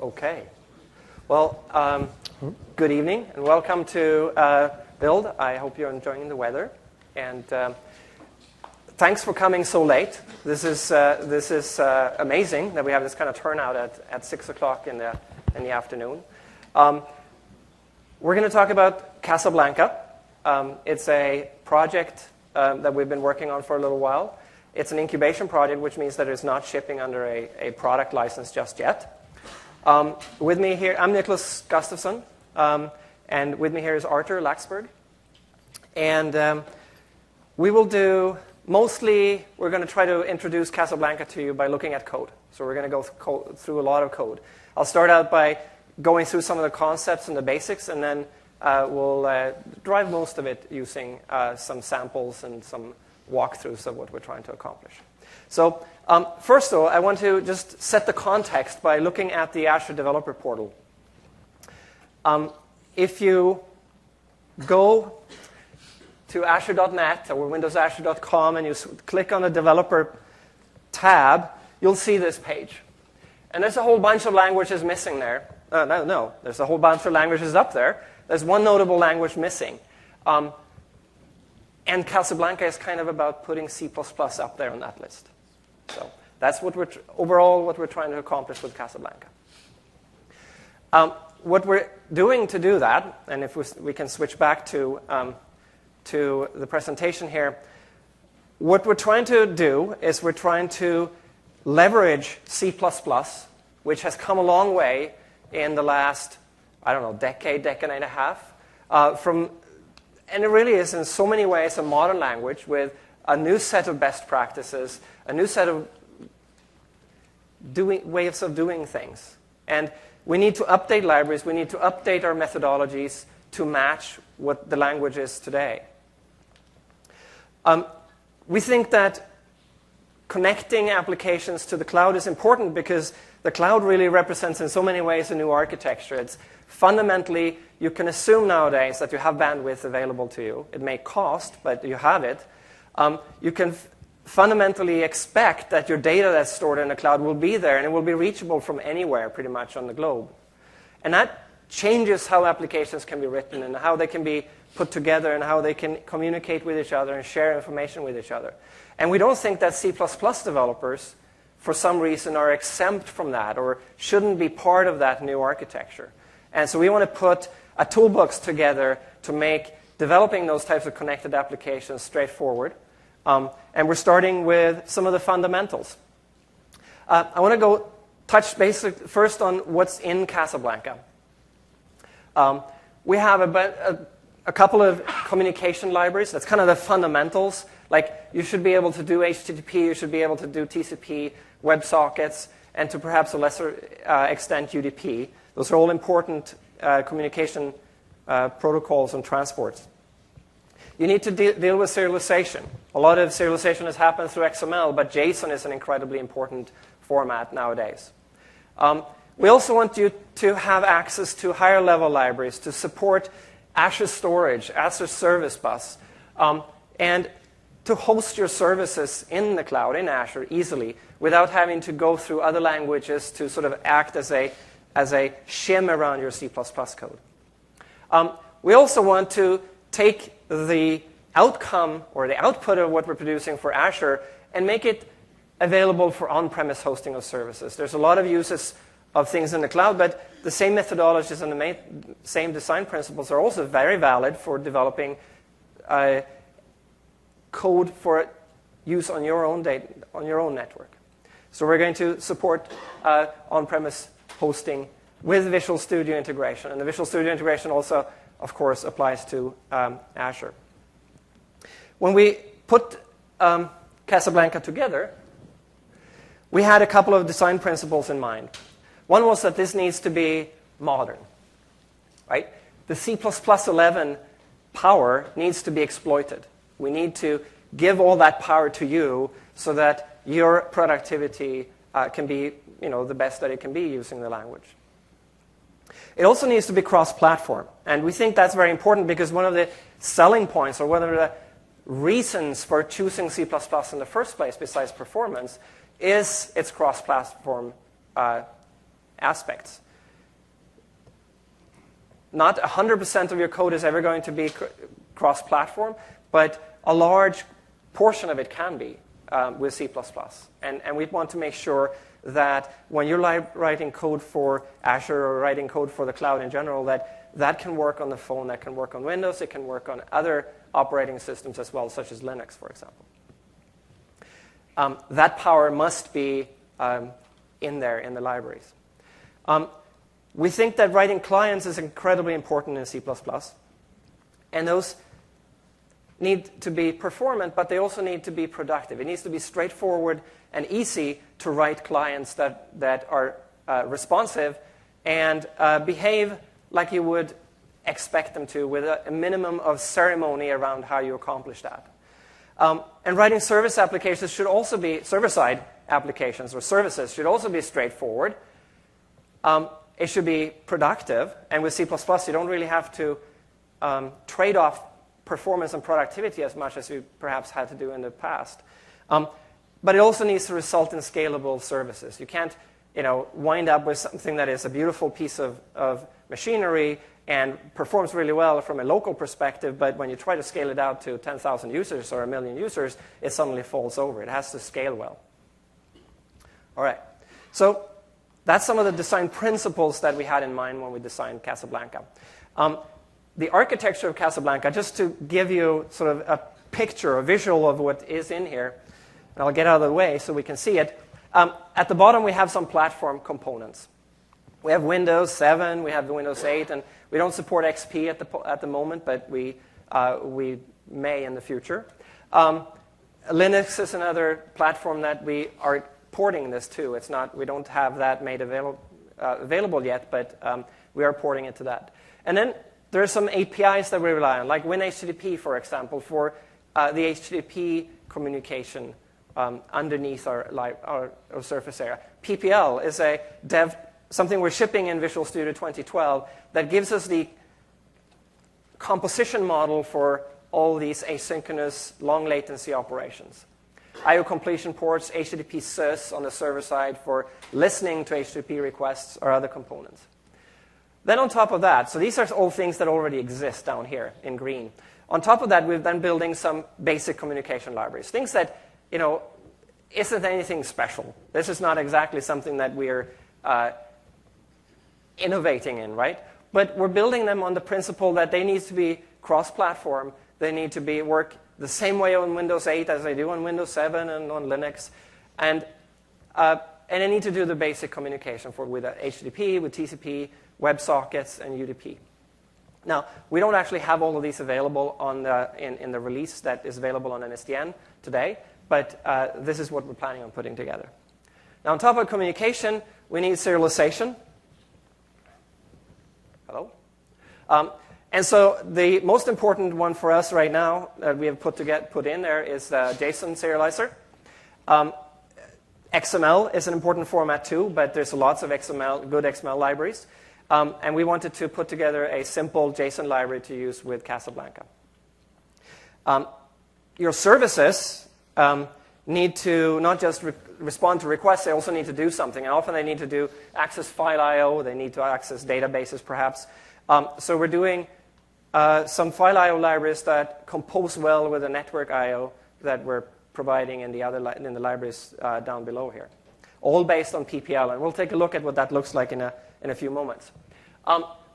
Okay. Well, good evening and welcome to Build. I hope you're enjoying the weather. And thanks for coming so late. This is amazing that we have this kind of turnout at 6 o'clock in the afternoon. We're going to talk about Casablanca. It's a project that we've been working on for a little while. It's an incubation project, which means that it's not shipping under a product license just yet. With me here, I'm Nicholas Gustafsson, and with me here is Arthur Laxberg. And we will do, mostly, we're going to try to introduce Casablanca to you by looking at code. So we're going to go through a lot of code. I'll start out by going through some of the concepts and the basics, and then we'll drive most of it using some samples and some walkthroughs of what we're trying to accomplish. So first, though, I want to just set the context by looking at the Azure Developer Portal. If you go to azure.net or windowsazure.com and you click on the Developer tab, you'll see this page. And there's a whole bunch of languages missing there. No, there's a whole bunch of languages up there. There's one notable language missing. And Casablanca is kind of about putting C++ up there on that list. So that's what we're trying to accomplish with Casablanca. What we're doing to do that, and if we can switch back to the presentation here, what we're trying to do is we're trying to leverage C++, which has come a long way in the last, decade and a half, and it really is in so many ways a modern language with a new set of best practices, a new set of ways of doing things. And we need to update libraries, we need to update our methodologies to match what the language is today. We think that connecting applications to the cloud is important because the cloud really represents in so many ways a new architecture. It's fundamentally, you can assume nowadays that you have bandwidth available to you. It may cost, but you have it. You can fundamentally expect that your data that's stored in the cloud will be there and it will be reachable from anywhere pretty much on the globe. And that changes how applications can be written and how they can be put together and how they can communicate with each other and share information with each other. And we don't think that C++ developers, for some reason, are exempt from that or shouldn't be part of that new architecture. And so we want to put a toolbox together to make developing those types of connected applications straightforward. And we're starting with some of the fundamentals. I want to touch basically first on what's in Casablanca. We have a couple of communication libraries. That's kind of the fundamentals. Like you should be able to do HTTP, you should be able to do TCP, WebSockets, and to perhaps a lesser extent UDP. Those are all important communication protocols and transports. You need to deal with serialization. A lot of serialization has happened through XML, but JSON is an incredibly important format nowadays. We also want you to have access to higher level libraries to support Azure Storage, Azure Service Bus, and to host your services in the cloud, in Azure, easily, without having to go through other languages to sort of act as a shim around your C++ code. We also want to take the outcome or the output of what we're producing for Azure and make it available for on-premise hosting of services. There's a lot of uses of things in the cloud, but the same methodologies and the same design principles are also very valid for developing code for use on your own network. So we're going to support on-premise hosting with Visual Studio integration. And the Visual Studio integration also, of course, applies to Azure. When we put Casablanca together, we had a couple of design principles in mind. One was that this needs to be modern, right? The C++11 power needs to be exploited. We need to give all that power to you so that your productivity can be the best that it can be using the language. It also needs to be cross-platform. And we think that's very important because one of the selling points or one of the reasons for choosing C++ in the first place, besides performance, is its cross-platform aspects. not 100% of your code is ever going to be cross-platform, but a large portion of it can be with C++. And we want to make sure that when you're writing code for Azure or writing code for the cloud in general, that can work on the phone, that can work on Windows, it can work on other operating systems as well, such as Linux, for example. That power must be in there in the libraries. We think that writing clients is incredibly important in C++. And those need to be performant, but they also need to be productive. It needs to be straightforward and easy to write clients that are responsive and behave like you would expect them to, with a minimum of ceremony around how you accomplish that. And writing service applications should also be, server-side applications or services should also be straightforward. It should be productive. And with C++, you don't really have to trade off performance and productivity as much as you perhaps had to do in the past. But it also needs to result in scalable services. You can't wind up with something that is a beautiful piece of machinery and performs really well from a local perspective, but when you try to scale it out to 10,000 users or 1 million users, it suddenly falls over. It has to scale well. All right. So that's some of the design principles that we had in mind when we designed Casablanca. The architecture of Casablanca, just to give you sort of a picture, a visual of what is in here, and I'll get out of the way so we can see it. At the bottom, we have some platform components. We have Windows 7, we have Windows 8, and we don't support XP at the moment, but we may in the future. Linux is another platform that we are porting this to. It's not, we don't have that made available yet, but we are porting it to that. And then there are some APIs that we rely on, like WinHTTP, for example, for the HTTP communication underneath our surface area. PPL is a something we're shipping in Visual Studio 2012 that gives us the composition model for all these asynchronous long latency operations. I/O completion ports, HTTP sys on the server side for listening to HTTP requests or other components. Then on top of that, so these are all things that already exist down here in green. On top of that, we're then building some basic communication libraries, things that, isn't anything special. This is not exactly something that we're innovating in, right? But we're building them on the principle that they need to be cross-platform. They need to work the same way on Windows 8 as they do on Windows 7 and on Linux. And they need to do the basic communication with HTTP, with TCP, WebSockets, and UDP. Now, we don't actually have all of these available in the release that is available on NSDN today, but this is what we're planning on putting together. Now, on top of communication, we need serialization. Hello? And so the most important one for us right now that we have put in there is JSON serializer. XML is an important format too, but there's lots of good XML libraries. And we wanted to put together a simple JSON library to use with Casablanca. Your services need to not just respond to requests, they also need to do something. And often they need to access file I/O, they need to access databases perhaps. So we're doing some file I/O libraries that compose well with the network I/O that we're providing in the libraries down below here. All based on PPL, and we'll take a look at what that looks like in a few moments.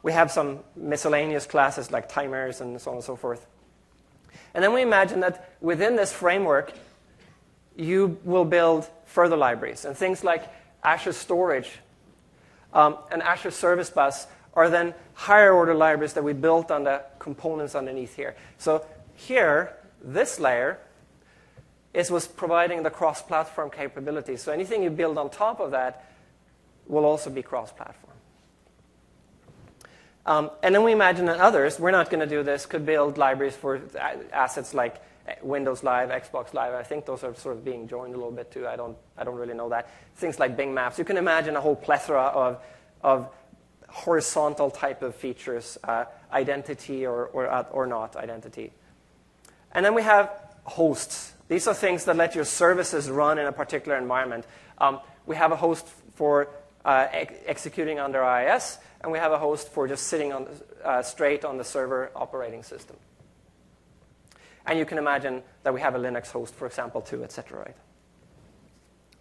We have some miscellaneous classes like timers and so on and so forth. And then we imagine that within this framework, you will build further libraries. And things like Azure Storage and Azure Service Bus are then higher order libraries that we built on the components underneath here. So here, this layer was providing the cross-platform capability. So anything you build on top of that will also be cross-platform. And then we imagine that others, we're not going to do this, could build libraries for assets like Windows Live, Xbox Live. I think those are sort of being joined a little bit too. I don't really know that. Things like Bing Maps. You can imagine a whole plethora of horizontal type of features, identity or not identity. And then we have hosts. These are things that let your services run in a particular environment. We have a host for executing under IIS, and we have a host for just sitting on, straight on the server operating system. And you can imagine that we have a Linux host, for example, too, etc. Right?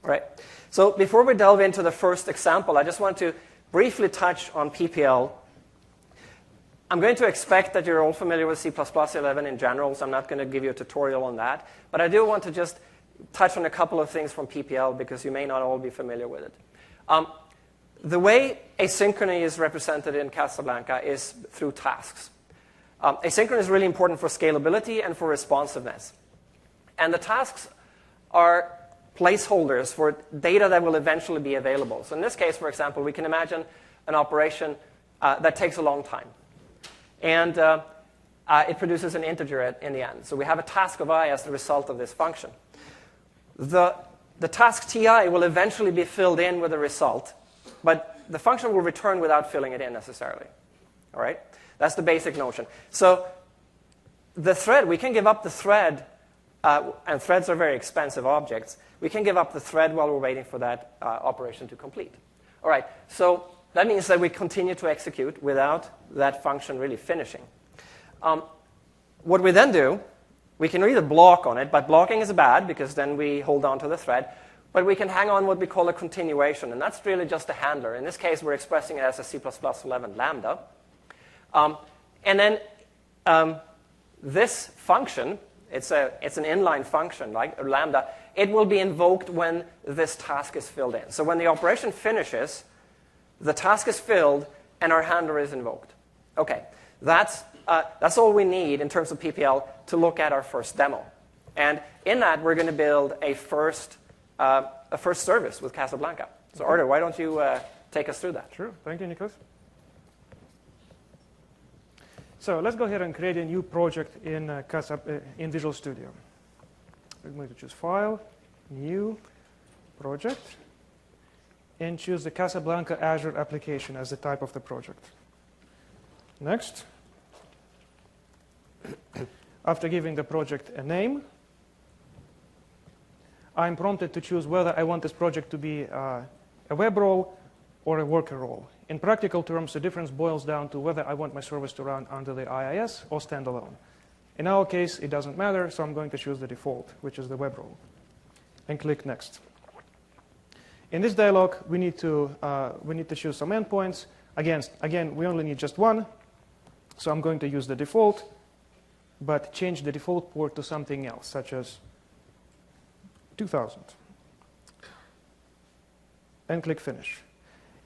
All right. So before we delve into the first example, I just want to briefly touch on PPL. I'm going to expect that you're all familiar with C++11 in general, so I'm not going to give you a tutorial on that. But I do want to just touch on a couple of things from PPL because you may not all be familiar with it. The way asynchrony is represented in Casablanca is through tasks. Asynchronous is really important for scalability and for responsiveness. And the tasks are placeholders for data that will eventually be available. So in this case, for example, we can imagine an operation that takes a long time. And it produces an integer in the end. So we have a task of I as the result of this function. The task ti will eventually be filled in with a result, but the function will return without filling it in necessarily. All right? That's the basic notion. So the thread, we can give up the thread, and threads are very expensive objects. We can give up the thread while we're waiting for that operation to complete. All right, so that means that we continue to execute without that function really finishing. What we then do, we can either block on it, but blocking is bad because then we hold on to the thread. But we can hang on what we call a continuation, and that's really just a handler. In this case, we're expressing it as a C++11 lambda. And then this function, it's an inline function, like a lambda. It will be invoked when this task is filled in. So when the operation finishes, the task is filled, and our handler is invoked. Okay, that's all we need in terms of PPL to look at our first demo. And in that, we're going to build a first service with Casablanca. So Artur, why don't you take us through that? Sure. Thank you, Nicholas. So let's go ahead and create a new project in Visual Studio. We're going to choose File, New, Project, and choose the Casablanca Azure application as the type of the project. Next. After giving the project a name, I'm prompted to choose whether I want this project to be a web role or a worker role. In practical terms, the difference boils down to whether I want my service to run under the IIS or standalone. In our case, it doesn't matter, so I'm going to choose the default, which is the web role, and click Next. In this dialog, we need to choose some endpoints. Again, we only need just one, so I'm going to use the default, but change the default port to something else, such as 2000, and click Finish.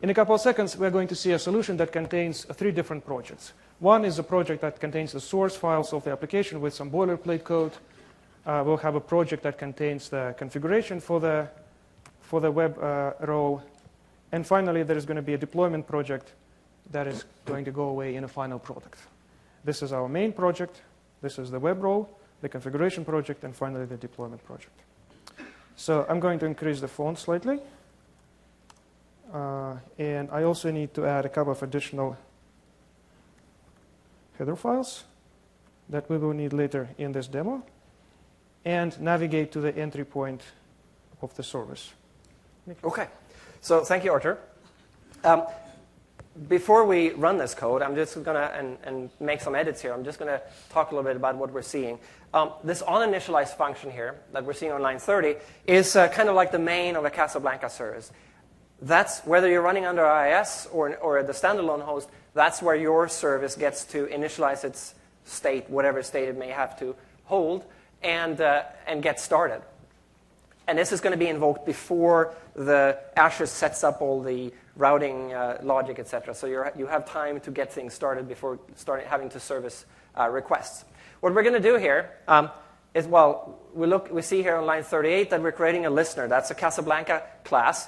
In a couple of seconds, we're going to see a solution that contains 3 different projects. One is a project that contains the source files of the application with some boilerplate code. We'll have a project that contains the configuration for the web role. And finally, there is going to be a deployment project that is going to go away in a final product. This is our main project. This is the web role, the configuration project, and finally the deployment project. So I'm going to increase the font slightly. And I also need to add a couple of additional header files that we will need later in this demo, and navigate to the entry point of the service. Okay. So thank you, Artur. Before we run this code, I'm just going to and make some edits here. I'm just going to talk a little bit about what we're seeing. This oninitialized function here that we're seeing on line 30 is kind of like the main of a Casablanca service. That's whether you're running under IIS or the standalone host, that's where your service gets to initialize its state, whatever state it may have to hold, and get started. And this is going to be invoked before the Azure sets up all the routing logic, etc. So you have time to get things started before having to service requests. What we're going to do here is, well, we see here on line 38 that we're creating a listener. That's a Casablanca class.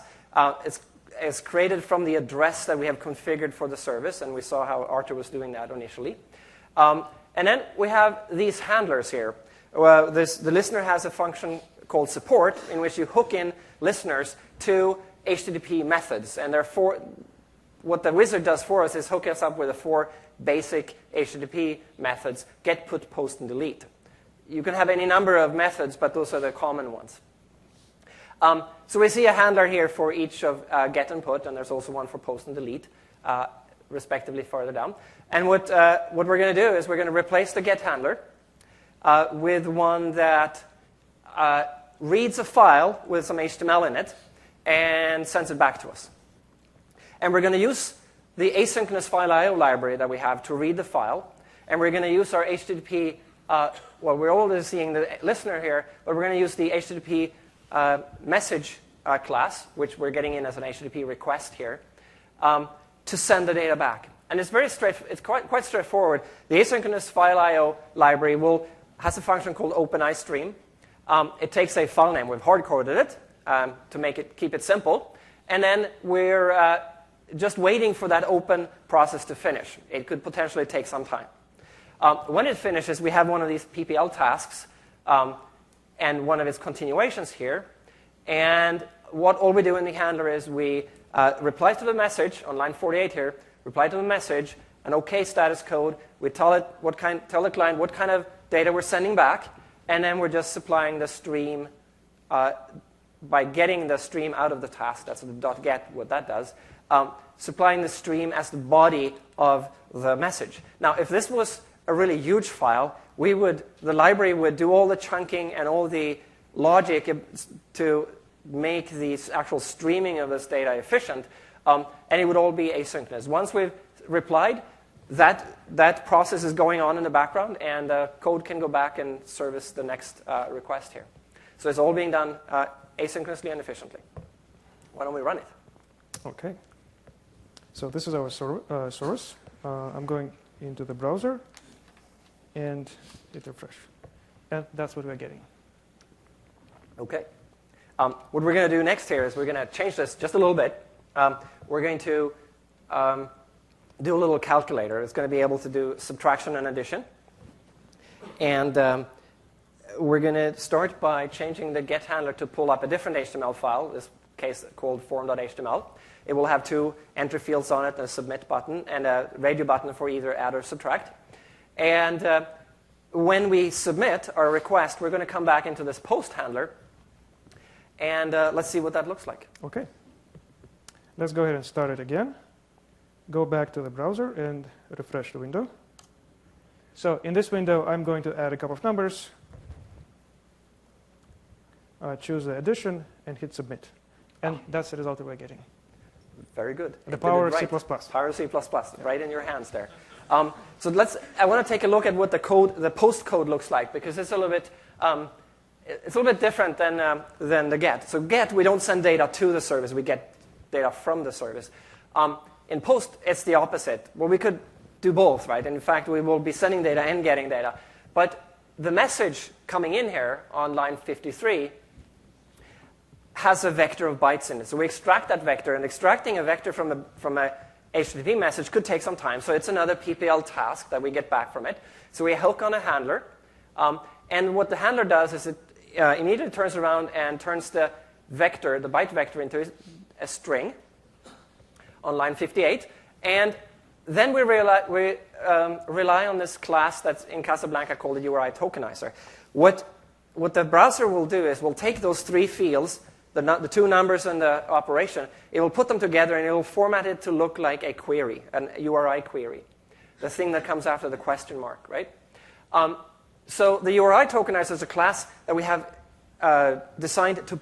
It's created from the address that we have configured for the service, and we saw how Artur was doing that initially. And then we have these handlers here. The listener has a function called support, in which you hook in listeners to HTTP methods. And therefore, what the wizard does for us is hook us up with the 4 basic HTTP methods: get, put, post, and delete. You can have any number of methods, but those are the common ones. So we see a handler here for each of get and put, and there's also one for post and delete, respectively further down. And what we're going to do is we're going to replace the get handler with one that reads a file with some HTML in it and sends it back to us. And we're going to use the asynchronous file IO library that we have to read the file. And we're going to use our HTTP, well, we're already seeing the listener here, but we're going to use the HTTP message class, which we're getting in as an HTTP request here, to send the data back. And it's very it's quite straightforward. The asynchronous file IO library has a function called OpenIStream. It takes a file name. We've hard-coded it to keep it simple. And then we're just waiting for that open process to finish. It could potentially take some time. When it finishes, we have one of these PPL tasks and one of its continuations here. And all we do in the handler is we reply to the message on line 48 here, reply to the message, an OK status code. We tell the client what kind of data we're sending back, and then we're just supplying the stream by getting the stream out of the task. That's the .get, what that does. Supplying the stream as the body of the message. Now, if this was a really huge file, the library would do all the chunking and all the logic to make the actual streaming of this data efficient, and it would all be asynchronous. Once we've replied, that process is going on in the background, and code can go back and service the next request here. So it's all being done asynchronously and efficiently. Why don't we run it? OK. So this is our source. I'm going into the browser and hit refresh. And that's what we're getting. OK. What we're going to do next here is we're going to change this just a little bit. We're going to do a little calculator. It's going to be able to do subtraction and addition. And we're going to start by changing the get handler to pull up a different HTML file, this case called form.html. It will have two entry fields on it, a submit button, and a radio button for either add or subtract. And when we submit our request, we're going to come back into this post handler. And let's see what that looks like. OK. Let's go ahead and start it again. Go back to the browser and refresh the window. So in this window, I'm going to add a couple of numbers, choose the addition, and hit submit. And that's the result that we're getting. Very good. The power of C++. Power of C++, right in your hands there. So I want to take a look at what the post code looks like, because it's a little bit different than the get. So get, we don't send data to the service. We get data from the service. In post, it's the opposite. Well, we could do both, right? And in fact, we will be sending data and getting data. But the message coming in here on line 53 has a vector of bytes in it. So we extract that vector, and extracting a vector from a HTTP message could take some time. So it's another PPL task that we get back from it. So we hook on a handler. And what the handler does is it immediately turns around and turns the vector, the byte vector, into a string on line 58. And then we rely on this class that's in Casablanca called the URI tokenizer. What the browser will do is we'll take those three fields, the two numbers and the operation, it will put them together, and it will format it to look like a query, an URI query, the thing that comes after the question mark, right? So the URI tokenizer is a class that we have designed to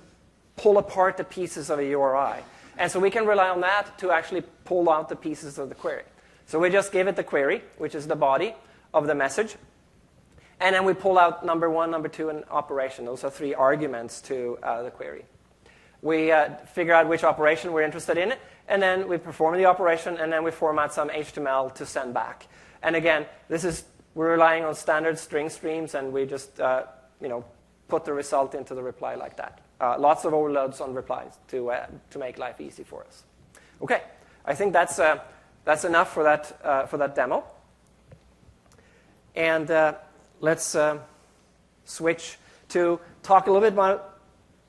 pull apart the pieces of a URI. And so we can rely on that to actually pull out the pieces of the query. So we just give it the query, which is the body of the message. And then we pull out number 1, number 2, and operation. Those are 3 arguments to the query. We figure out which operation we're interested in, and then we perform the operation, and then we format some HTML to send back. And again, we're relying on standard string streams, and we just put the result into the reply like that. Lots of overloads on replies to make life easy for us. OK, I think that's enough for that demo. And let's switch to talk a little bit about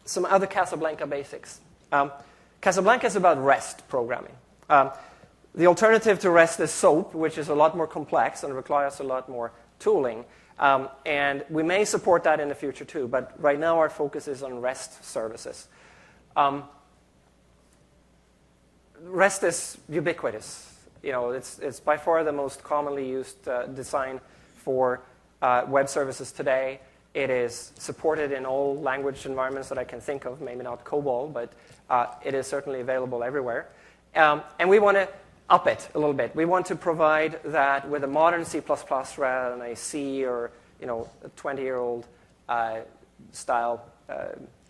some other Casablanca basics. Casablanca is about REST programming. The alternative to REST is SOAP, which is a lot more complex and requires a lot more tooling. And we may support that in the future too, but right now our focus is on REST services. REST is ubiquitous. It's by far the most commonly used design for web services today. It is supported in all language environments that I can think of, maybe not COBOL, but it is certainly available everywhere. And we want to up it a little bit. We want to provide that with a modern C++ rather than a C or a 20-year-old style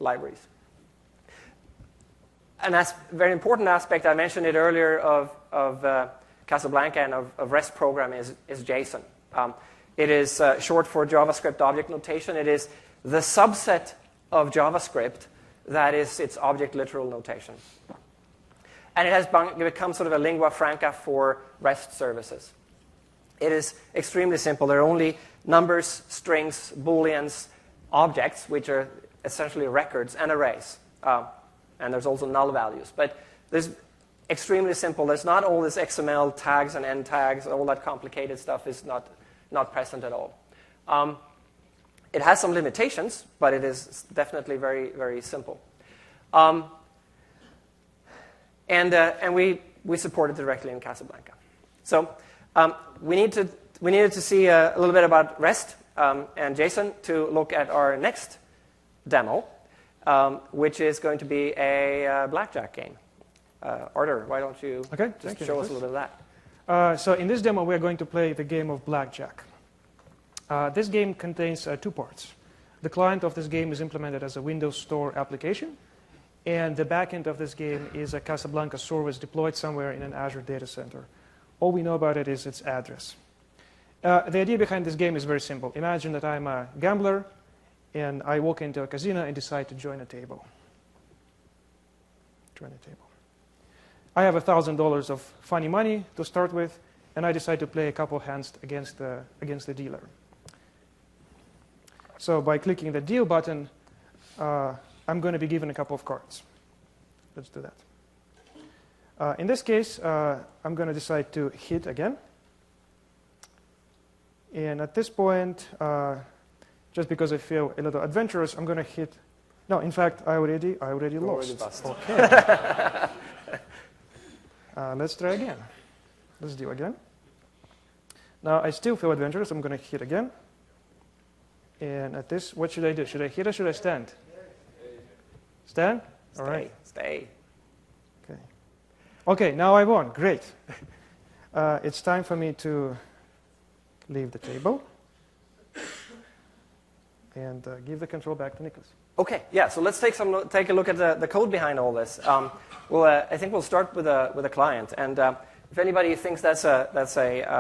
libraries. A very important aspect, I mentioned it earlier, of Casablanca and of REST program is JSON. It is short for JavaScript Object Notation. It is the subset of JavaScript that is its object literal notation. And it has become sort of a lingua franca for REST services. It is extremely simple. There are only numbers, strings, booleans, objects, which are essentially records, and arrays. And there's also null values. But there's extremely simple. There's not all this XML tags and end tags. All that complicated stuff is not present at all. It has some limitations, but it is definitely very, very simple. And we support it directly in Casablanca. So we needed to see a little bit about REST and JSON to look at our next demo, which is going to be a blackjack game. Artur, why don't you just show us a little bit of that? So in this demo, we're going to play the game of blackjack. This game contains 2 parts. The client of this game is implemented as a Windows Store application, and the backend of this game is a Casablanca service deployed somewhere in an Azure data center. All we know about it is its address. The idea behind this game is very simple. Imagine that I'm a gambler, and I walk into a casino and decide to join a table. I have $1,000 of funny money to start with, and I decide to play a couple hands against the dealer. So by clicking the deal button, I'm going to be given a couple of cards. Let's do that. In this case, I'm going to decide to hit again. And at this point, just because I feel a little adventurous, I'm going to hit. No, in fact, I already lost. Okay. Let's try again. Let's do again. Now I still feel adventurous. I'm going to hit again. And at this, what should I do? Should I hit or should I stand? Stand? All right. Stay. Okay. Okay, now I won. Great. It's time for me to leave the table and give the control back to Nicholas. Okay, yeah. So let's take a look at the code behind all this. I think we'll start with a client, and if anybody thinks that's a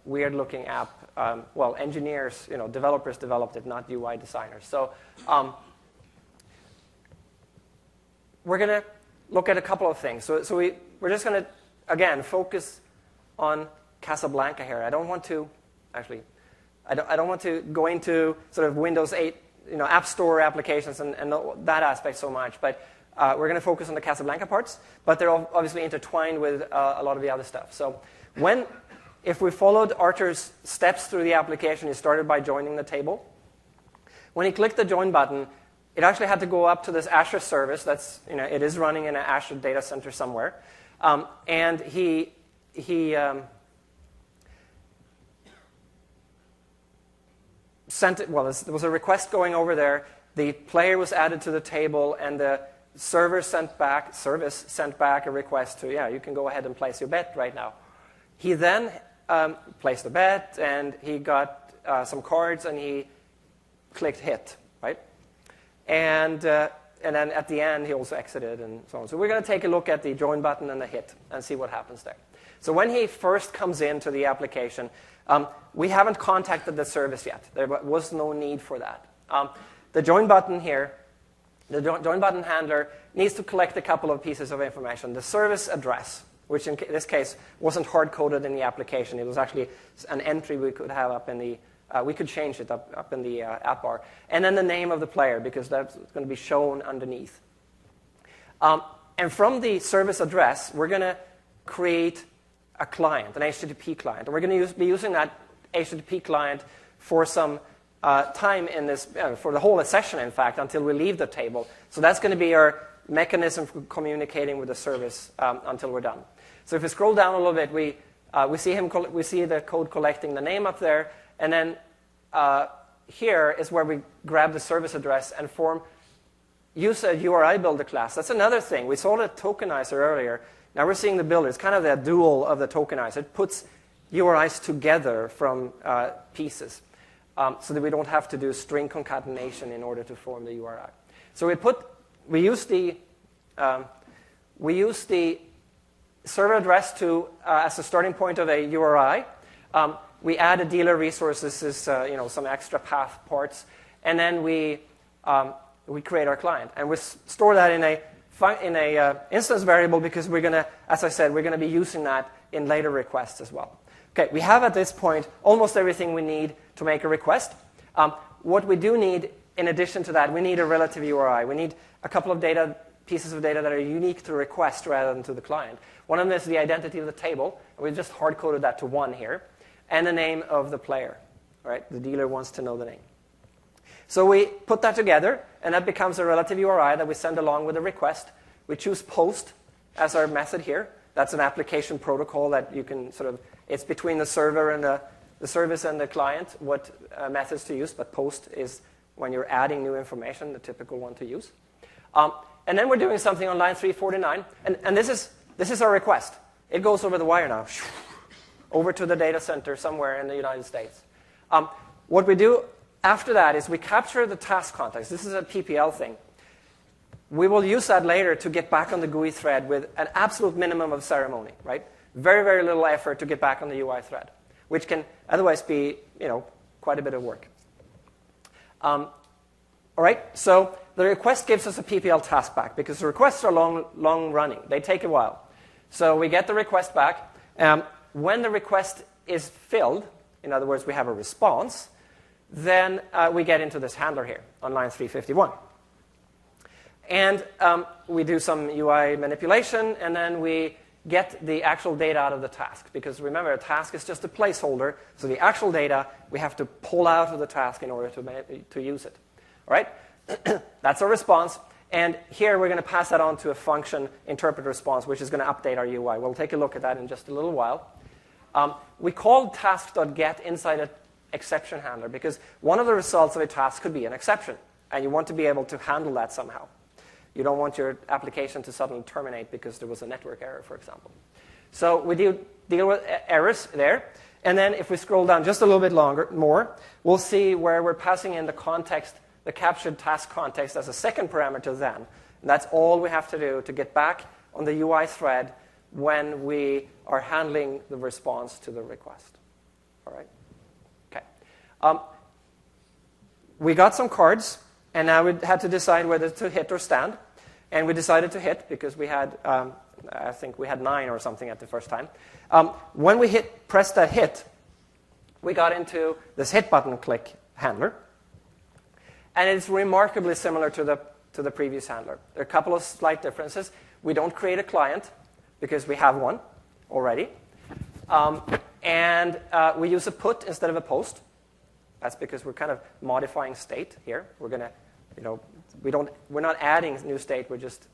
weird-looking app, well, engineers, developers developed it, not UI designers. So we're going to look at a couple of things. So we're just going to again focus on Casablanca here. I don't want to go into sort of Windows 8, App Store applications and that aspect so much. But we're going to focus on the Casablanca parts. But they're obviously intertwined with a lot of the other stuff. So if we followed Artur's steps through the application, he started by joining the table. When he clicked the join button, it actually had to go up to this Azure service. It is running in an Azure data center somewhere, and he sent it. Well, there was a request going over there. The player was added to the table, and the service sent back a request to, you can go ahead and place your bet right now. He then placed a bet, and he got some cards, and he clicked hit, right? And then at the end, he also exited and so on. So we're going to take a look at the join button and the hit and see what happens there. So when he first comes into the application, we haven't contacted the service yet. There was no need for that. The join button here, the join button handler needs to collect a couple of pieces of information. The service address, which in this case wasn't hard-coded in the application. It was actually an entry we could have up in the, we could change it up in the app bar. And then the name of the player, because that's going to be shown underneath. And from the service address, we're going to create a client, an HTTP client. And we're going to be using that HTTP client for some time in this, for the whole session, in fact, until we leave the table. So that's going to be our mechanism for communicating with the service until we're done. So if we scroll down a little bit, we see the code collecting the name up there, and then here is where we grab the service address and use a URI builder class. That's another thing. We saw the tokenizer earlier. Now we're seeing the builder. It's kind of the dual of the tokenizer. It puts URIs together from pieces so that we don't have to do string concatenation in order to form the URI. So we use the server address as a starting point of a URI. We add a dealer resources, some extra path parts, and then we create our client, and we store that in a instance variable because we're going to, as I said, we're going to be using that in later requests as well. Okay, we have at this point almost everything we need to make a request. What we do need, in addition to that, we need a relative URI. We need a couple of pieces of data that are unique to the request rather than to the client. One of them is the identity of the table, and we just hard-coded that to 1 here, and the name of the player. All right, the dealer wants to know the name. So we put that together, and that becomes a relative URI that we send along with the request. We choose post as our method here. That's an application protocol that you can it's between the server and the service and the client what methods to use, but post is when you're adding new information, the typical one to use. And then we're doing something on line 349, and this is our request. It goes over the wire now, over to the data center somewhere in the United States. What we do after that is we capture the task context. This is a PPL thing. We will use that later to get back on the GUI thread with an absolute minimum of ceremony, right? Very, very little effort to get back on the UI thread, which can otherwise be, quite a bit of work. All right, so the request gives us a PPL task back because the requests are long running. They take a while. So we get the request back. When the request is filled, in other words, we have a response, then we get into this handler here on line 351. And we do some UI manipulation, and then we get the actual data out of the task. Because remember, a task is just a placeholder, so the actual data we have to pull out of the task in order to use it. All right? That's our response. And here we're going to pass that on to a function interpret response, which is going to update our UI. We'll take a look at that in just a little while. We call task.get inside an exception handler because one of the results of a task could be an exception, and you want to be able to handle that somehow. You don't want your application to suddenly terminate because there was a network error, for example. So we deal with errors there. And then if we scroll down just a little bit more, we'll see where we're passing in the context, the captured task context as a second parameter then. And that's all we have to do to get back on the UI thread when we are handling the response to the request. All right? Okay. We got some cards, and now we had to decide whether to hit or stand. And we decided to hit because we had, I think we had 9 or something at the first time. When we pressed that hit, we got into this hit button click handler. And it's remarkably similar to the previous handler. There are a couple of slight differences. We don't create a client because we have one already. And we use a put instead of a post. That's because we're kind of modifying state here. We're going to, we're not adding new state. We're just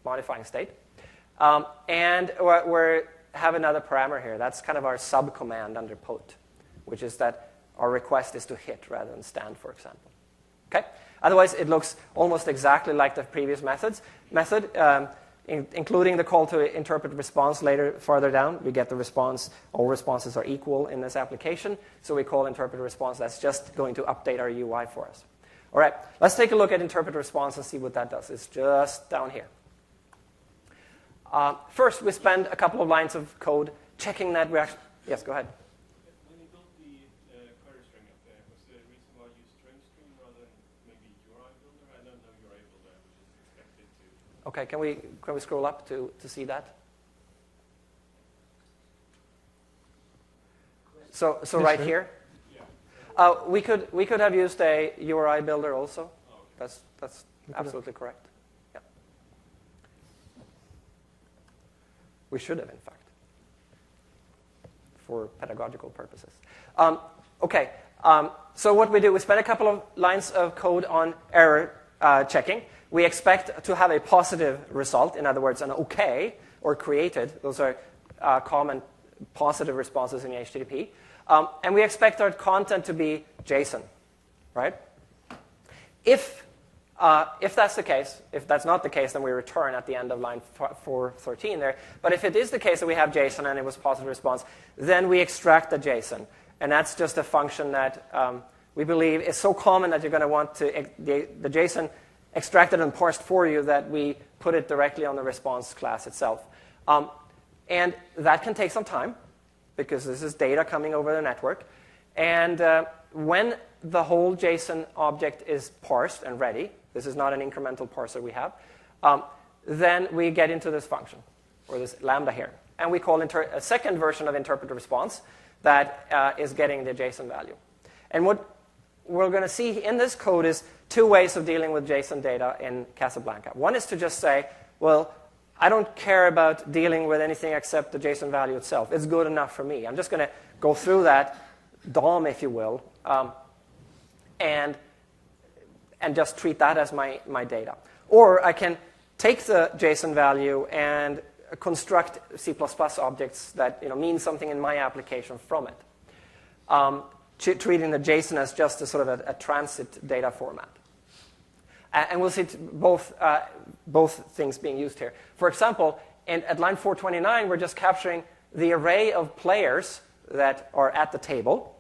modifying state. And we have another parameter here. That's kind of our subcommand under put, which is that our request is to hit rather than stand, for example. Okay. Otherwise, it looks almost exactly like the previous method, including the call to interpret response farther down. We get the response. All responses are equal in this application. So we call interpret response. That's just going to update our UI for us. All right, let's take a look at interpret response and see what that does. It's just down here. First, we spend a couple of lines of code checking that we actually... Yes, go ahead. When you built the query string up there, was the reason why you used string rather than maybe URI builder? I don't know URI builder, which is expected to... Okay, can we scroll up to see that? So right here, we could have used a URI builder also. Oh, okay. That's absolutely correct. Yeah, we should have, in fact, for pedagogical purposes. Okay, So what we do, we spend a couple of lines of code on error checking. We expect to have a positive result, in other words, an OK or created. Those are common positive responses in HTTP. And we expect our content to be JSON, right? If that's the case, if that's not the case, then we return at the end of line 413 there. But if it is the case that we have JSON and it was positive response, then we extract the JSON. And that's just a function that we believe is so common that you're going to want to the JSON extracted and parsed for you that we put it directly on the response class itself. And that can take some time because this is data coming over the network. And when the whole JSON object is parsed and ready, this is not an incremental parser we have, then we get into this function, or this lambda here. And we call a second version of interpreter response that is getting the JSON value. And what we're going to see in this code is two ways of dealing with JSON data in Casablanca. One is to just say, well, I don't care about dealing with anything except the JSON value itself. It's good enough for me. I'm just going to go through that DOM, if you will, and just treat that as my data. Or I can take the JSON value and construct C++ objects that mean something in my application from it, treating the JSON as just a sort of a transit data format. And we'll see both things being used here. For example, at line 429, we're just capturing the array of players that are at the table.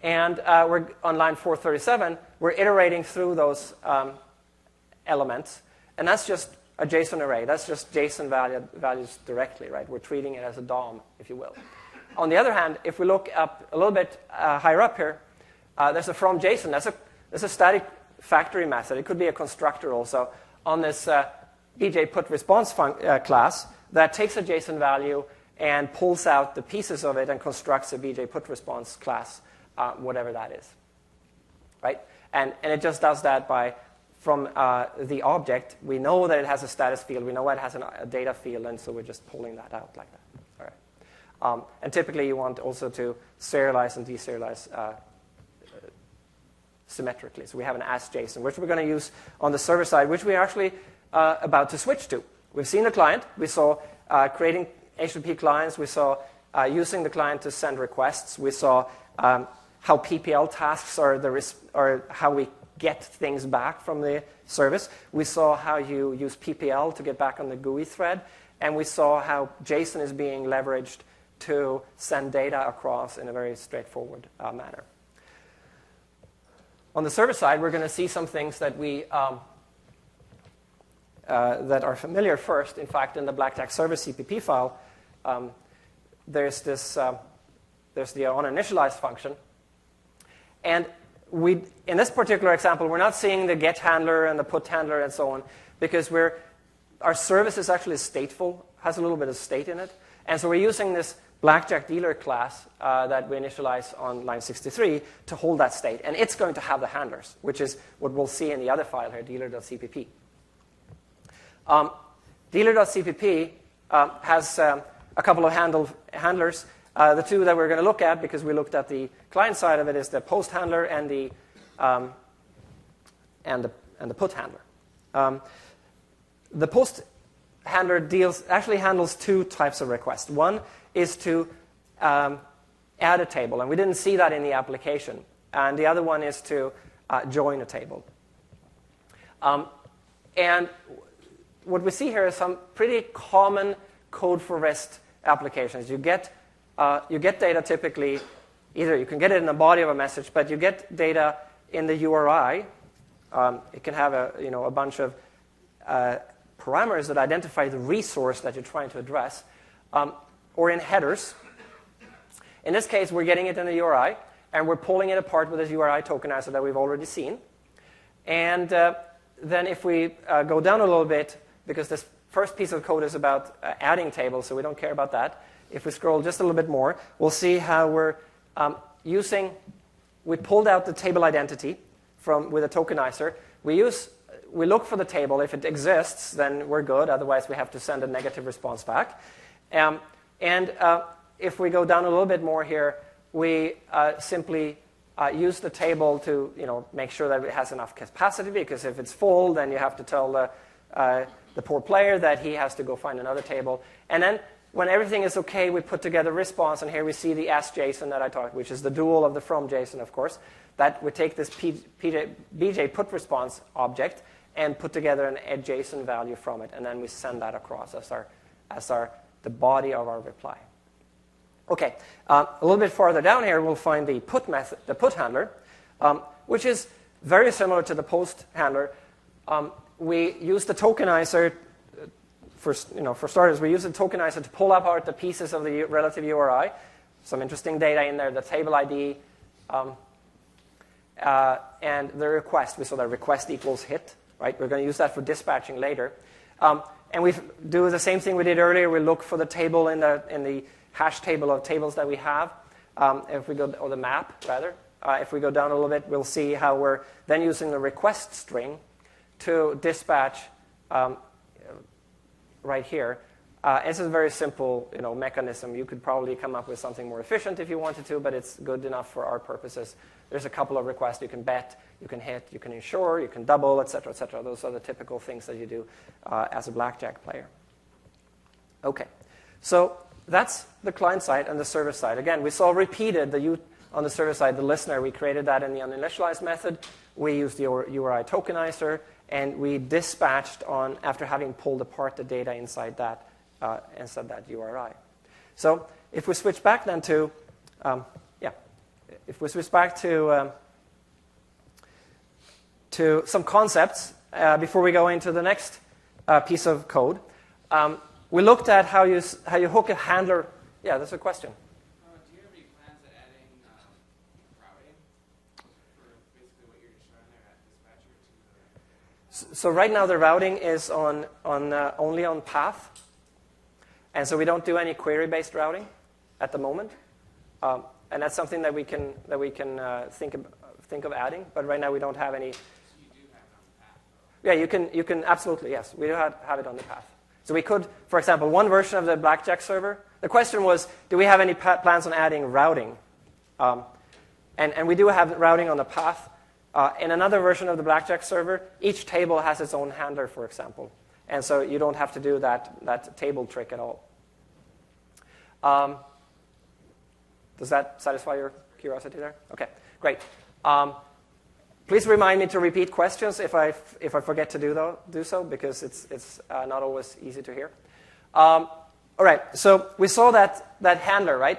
And we're on line 437, we're iterating through those elements. And that's just a JSON array. That's just JSON values directly, right? We're treating it as a DOM, if you will. On the other hand, if we look up a little bit higher up here, there's a from JSON. That's a static factory method. It could be a constructor also on this BJ put response class that takes a JSON value and pulls out the pieces of it and constructs a BJ put response class, whatever that is, right? And it just does that from the object. We know that it has a status field. We know it has a data field, and so we're just pulling that out like that. All right. And typically, you want also to serialize and deserialize symmetrically. So we have an AskJSON, which we're going to use on the server side, which we're actually about to switch to. We've seen the client. We saw creating HTTP clients. We saw using the client to send requests. We saw how PPL tasks are how we get things back from the service. We saw how you use PPL to get back on the GUI thread. And we saw how JSON is being leveraged to send data across in a very straightforward manner. On the server side, we're going to see some things that that are familiar first. In fact, in the Blackjack server CPP file, there's the onInitialize function. And in this particular example, we're not seeing the get handler and the put handler and so on, because our service is actually stateful, has a little bit of state in it. And so we're using this Blackjack dealer class that we initialize on line 63 to hold that state. And it's going to have the handlers, which is what we'll see in the other file here, dealer.cpp. Dealer.cpp has a couple of handlers. The two that we're going to look at, because we looked at the client side of it, is the post handler and the put handler. The post handler actually handles two types of requests. One is to add a table, and we didn't see that in the application. And the other one is to join a table. And what we see here is some pretty common code for REST applications. You get data typically, either you can get it in the body of a message, but you get data in the URI. It can have a bunch of parameters that identify the resource that you're trying to address, or in headers. In this case, we're getting it in the URI, and we're pulling it apart with this URI tokenizer that we've already seen. And then if we go down a little bit, because this first piece of code is about adding tables, so we don't care about that. If we scroll just a little bit more, we'll see how we're we pulled out the table identity with a tokenizer. We look for the table. If it exists, then we're good. Otherwise, we have to send a negative response back. And if we go down a little bit more here, we simply use the table to make sure that it has enough capacity, because if it's full, then you have to tell the poor player that he has to go find another table. And then when everything is okay, we put together response, and here we see the s-JSON that I talked, which is the dual of the from JSON, of course, that we take this BJ put response object and put together an add JSON value from it, and then we send that across as the body of our reply. Okay, a little bit farther down here, we'll find the put method, the put handler, which is very similar to the post handler. We use the tokenizer for starters. We use the tokenizer to pull apart the pieces of the relative URI. Some interesting data in there, the table ID, and the request. We saw that request equals hit. Right? We're going to use that for dispatching later. And we do the same thing we did earlier. We look for the table in the hash table of tables that we have. If we go, or the map rather. If we go down a little bit, we'll see how we're then using the request string to dispatch right here. It's a very simple mechanism. You could probably come up with something more efficient if you wanted to, but it's good enough for our purposes. There's a couple of requests you can bet, you can hit, you can ensure, you can double, etc., etc. Those are the typical things that you do as a blackjack player. Okay, so that's the client side and the server side. Again, we saw repeated on the server side, the listener. We created that in the uninitialized method. We used the URI tokenizer, and we dispatched on after having pulled apart the data inside that URI. So if we switch back then to, if we switch back to some concepts before we go into the next piece of code, we looked at how you hook a handler. Yeah, that's a question. Do you have any plans at adding routing for basically what you're just showing there at dispatcher? So right now the routing is only on path. And so we don't do any query-based routing at the moment, and that's something that we can think of adding. But right now we don't have any. So you do have it on the path, though. Yeah, you can absolutely, yes. We do have it on the path. So we could, for example, one version of the blackjack server. The question was, do we have any plans on adding routing? And we do have routing on the path. In another version of the blackjack server, each table has its own handler, for example. And so you don't have to do that table trick at all. Does that satisfy your curiosity there? Okay, great. Please remind me to repeat questions if I forget to do so, because it's not always easy to hear. All right, so we saw that handler, right?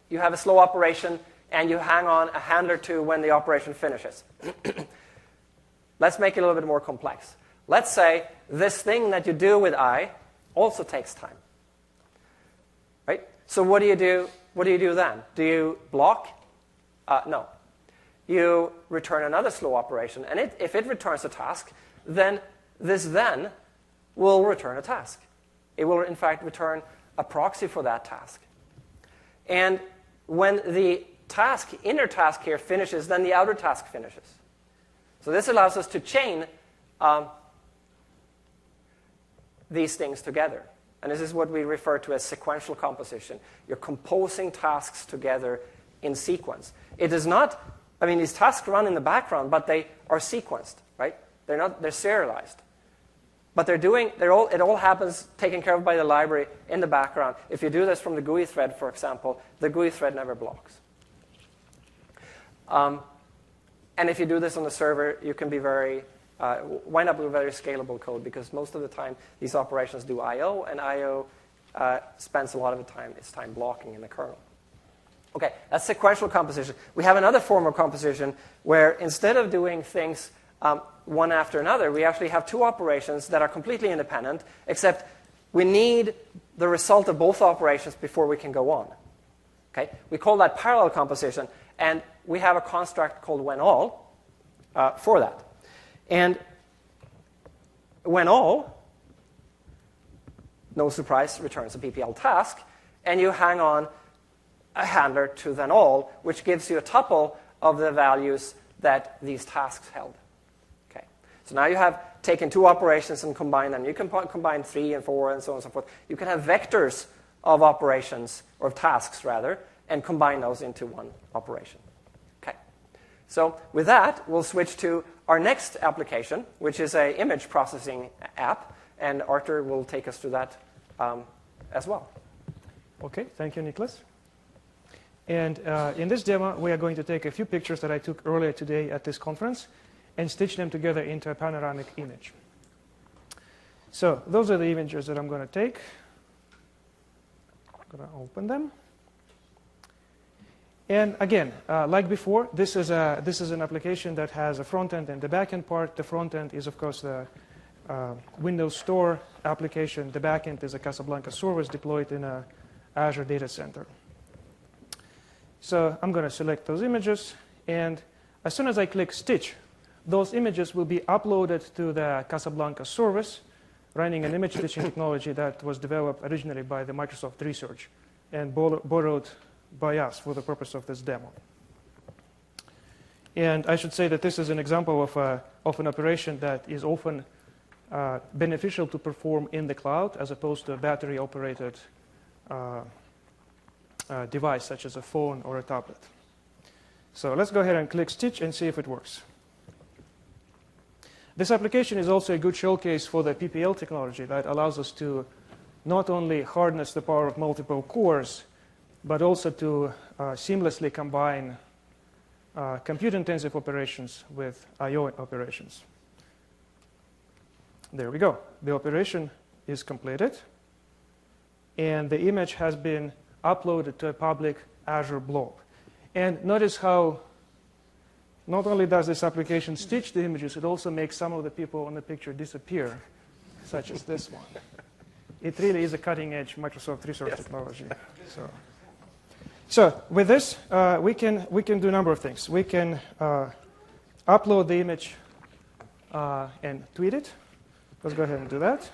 You have a slow operation, and you hang on a handler to when the operation finishes. Let's make it a little bit more complex. Let's say this thing that you do with I also takes time. Right? So what do you do? What do you do then? Do you block? No. You return another slow operation, and if it returns a task, then this then will return a task. It will, in fact, return a proxy for that task. And when the inner task here finishes, then the outer task finishes. So this allows us to chain these things together. And this is what we refer to as sequential composition. You're composing tasks together in sequence. It is not, these tasks run in the background, but they are sequenced, right? They're serialized. But it all happens taken care of by the library in the background. If you do this from the GUI thread, for example, the GUI thread never blocks. And if you do this on the server, you can be wind up with very scalable code, because most of the time these operations do I/O, and I/O spends a lot of its time blocking in the kernel. Okay, that's sequential composition. We have another form of composition where instead of doing things one after another, we actually have two operations that are completely independent, except we need the result of both operations before we can go on. Okay, we call that parallel composition, and we have a construct called whenAll for that. And whenAll, no surprise, returns a PPL task, and you hang on a handler to thenAll, which gives you a tuple of the values that these tasks held. Okay, so now you have taken two operations and combined them. You can combine 3 and 4 and so on and so forth. You can have vectors of operations, or of tasks rather, and combine those into one operation. Okay, So with that, we'll switch to our next application, which is an image processing app, and Artur will take us through that as well. Okay, thank you, Nicholas. And in this demo, we are going to take a few pictures that I took earlier today at this conference and stitch them together into a panoramic image. So those are the images that I'm going to take. I'm going to open them. And again, like before, this is an application that has a front end and the back end part. The front end is, of course, the Windows Store application. The back end is a Casablanca service deployed in an Azure data center. So I'm going to select those images. And as soon as I click Stitch, those images will be uploaded to the Casablanca service, running an image stitching technology that was developed originally by the Microsoft Research and borrowed by us for the purpose of this demo. And I should say that this is an example of an operation that is often beneficial to perform in the cloud as opposed to a battery-operated device such as a phone or a tablet. So let's go ahead and click Stitch and see if it works. This application is also a good showcase for the PPL technology that allows us to not only harness the power of multiple cores, but also to seamlessly combine compute-intensive operations with I/O operations. There we go. The operation is completed, and the image has been uploaded to a public Azure blob. And notice how not only does this application stitch the images, it also makes some of the people on the picture disappear, such as this one. It really is a cutting-edge Microsoft Research technology. So with this, we can do a number of things. We can upload the image and tweet it. Let's go ahead and do that.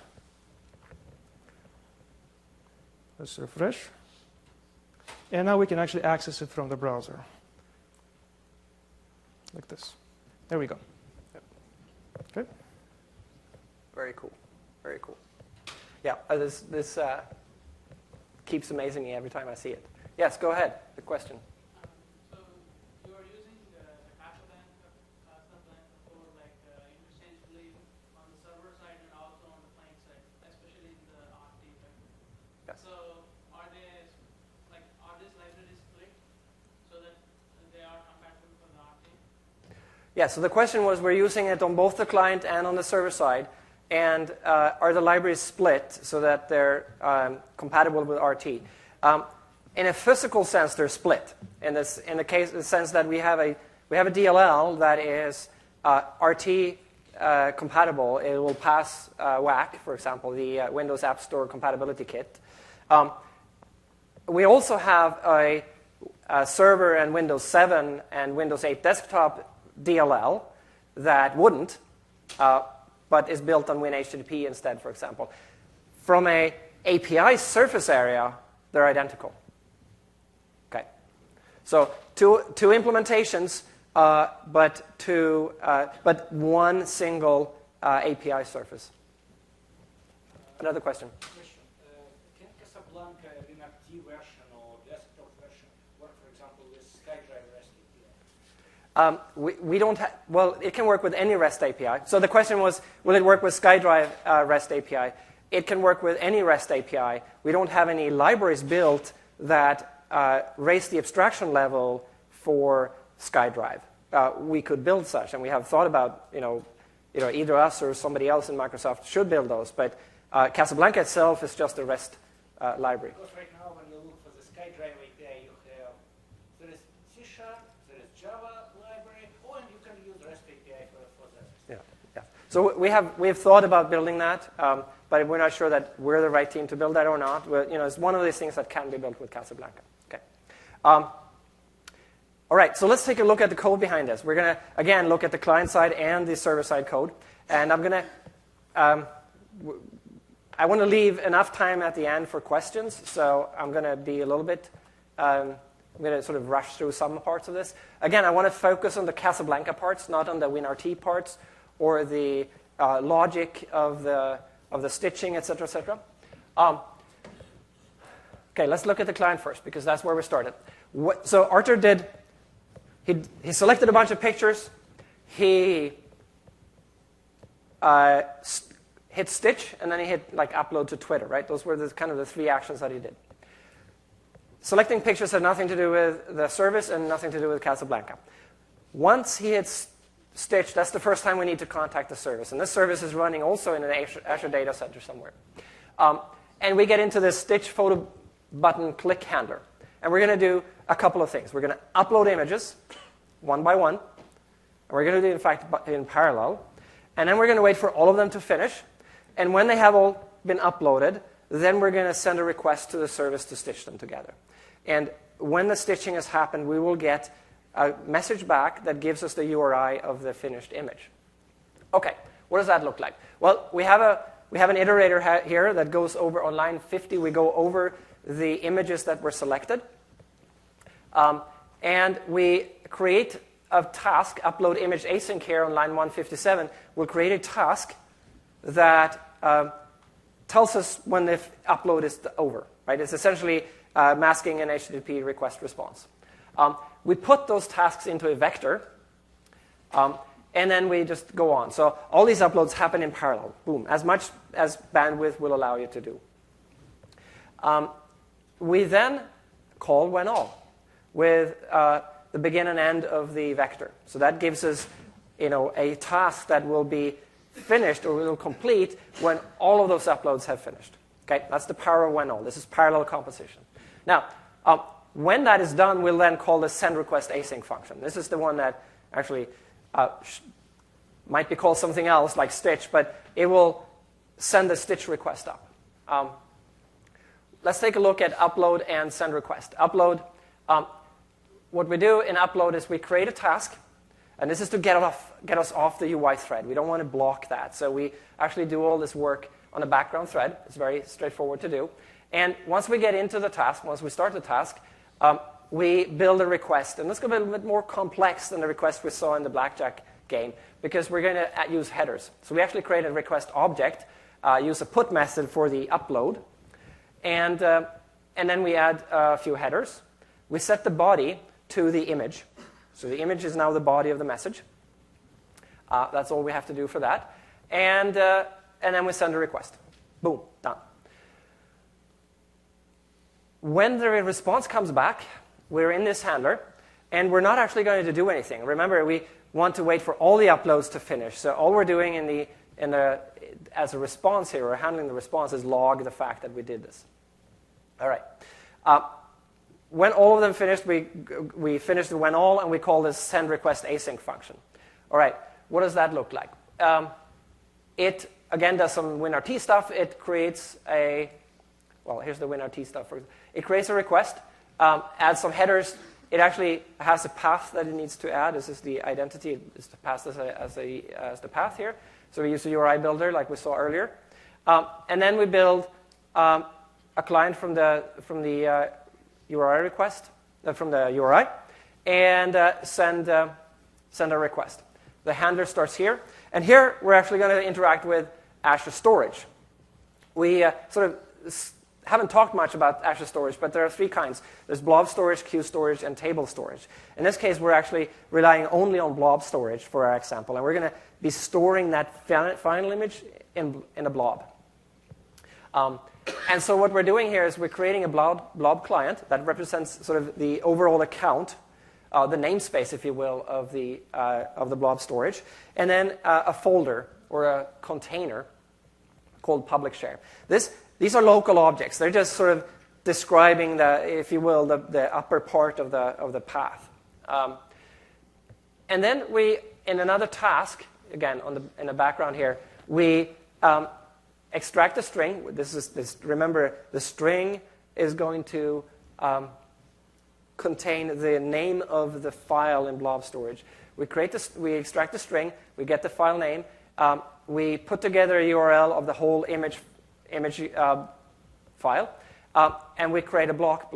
Let's refresh. And now we can actually access it from the browser. Like this. There we go. Yep. Okay. Very cool. Very cool. Yeah, this keeps amazing me every time I see it. Yes, go ahead. The question. So you are using the Casablanca for like interchangeably on the server side and also on the client side, especially in the RT. Right? Yes. So are these libraries split so that they are compatible for the RT? Yeah, so the question was, we're using it on both the client and on the server side, and are the libraries split so that they're compatible with RT? In a physical sense, they're split. In the sense that we have a DLL that is RT compatible. It will pass WAC, for example, the Windows App Store Compatibility Kit. We also have a server and Windows 7 and Windows 8 desktop DLL that wouldn't, but is built on WinHTTP instead, for example. From an API surface area, they're identical. Okay, so two implementations, but one single API surface. Another question. Can Casablanca WinRT version or desktop version work, for example, with SkyDrive REST API? We don't have, well, it can work with any REST API. So the question was, will it work with SkyDrive REST API? It can work with any REST API. We don't have any libraries built that raise the abstraction level for SkyDrive. We could build such, and we have thought about, either us or somebody else in Microsoft should build those. But Casablanca itself is just a REST library. Because right now, when you look for the SkyDrive API, you have there is C#, there is Java library, and you can use REST API for that. Yeah. So we have thought about building that, but we're not sure that we're the right team to build that or not. It's one of these things that can be built with Casablanca. Okay. All right, so let's take a look at the code behind this. We're going to, again, look at the client-side and the server-side code. And I'm going to, I want to leave enough time at the end for questions, so I'm going to be a little bit, I'm going to sort of rush through some parts of this. Again, I want to focus on the Casablanca parts, not on the WinRT parts or the logic of the stitching, et cetera, et cetera. Okay, let's look at the client first, because that's where we started. So Artur he selected a bunch of pictures. He hit stitch, and then he hit like upload to Twitter, right? Those were kind of the 3 actions that he did. Selecting pictures had nothing to do with the service and nothing to do with Casablanca. Once he hits stitch, that's the first time we need to contact the service. And this service is running also in an Azure data center somewhere. And we get into this stitch photo button click handler. And we're going to do a couple of things. We're going to upload images one by one. And we're going to do it, in fact, in parallel. And then we're going to wait for all of them to finish. And when they have all been uploaded, then we're going to send a request to the service to stitch them together. And when the stitching has happened, we will get a message back that gives us the URI of the finished image. Okay, what does that look like? Well, we have an iterator here that goes over on line 50. We go over the images that were selected. And we create a task, upload image async here on line 157. We'll create a task that tells us when the upload is over. Right? It's essentially masking an HTTP request response. We put those tasks into a vector, and then we just go on. So all these uploads happen in parallel. Boom, as much as bandwidth will allow you to do. We then call when all with the begin and end of the vector. So that gives us a task that will be finished or will complete when all of those uploads have finished. Okay, that's the power of when all. This is parallel composition. Now, when that is done, we'll then call the send request async function. This is the one that actually might be called something else like stitch, but it will send the stitch request up. Let's take a look at upload and send request. Upload, what we do in upload is we create a task, and this is to get us off the UI thread. We don't want to block that, so we actually do all this work on a background thread. It's very straightforward to do. And once we get into the task, once we start the task, we build a request. And this is going to be a little bit more complex than the request we saw in the blackjack game, because we're going to use headers. So we actually create a request object, use a put method for the upload, and then we add a few headers. We set the body to the image. So the image is now the body of the message. That's all we have to do for that. And then we send a request. Boom, done. When the response comes back, we're in this handler, and we're not actually going to do anything. Remember, we want to wait for all the uploads to finish. So all we're doing as a response here, or handling the response, is log the fact that we did this. All right. When all of them finished, we finish the when all, and we call this send request async function. All right. What does that look like? It, again, does some WinRT stuff. It creates here's the WinRT stuff. It creates a request, adds some headers. It actually has a path that it needs to add. This is the identity. It's passed as the path here. So we use the URI builder like we saw earlier. And then we build a client from the URI request, from the URI, and send a request. The handler starts here. And here we're actually going to interact with Azure Storage. We sort of haven't talked much about Azure Storage, but there are 3 kinds. There's blob storage, queue storage, and table storage. In this case, we're actually relying only on blob storage for our example, and we're going to be storing that final image in a blob. And so what we're doing here is we're creating a blob client that represents sort of the overall account, the namespace, if you will, of the blob storage, and then a folder or a container called public share. These are local objects. They're just sort of describing if you will, the upper part of the path. And then we, in another task, again in the background here, we extract a string. Remember, the string is going to contain the name of the file in blob storage. We extract the string. We get the file name. We put together a URL of the whole image file, and we create a blob.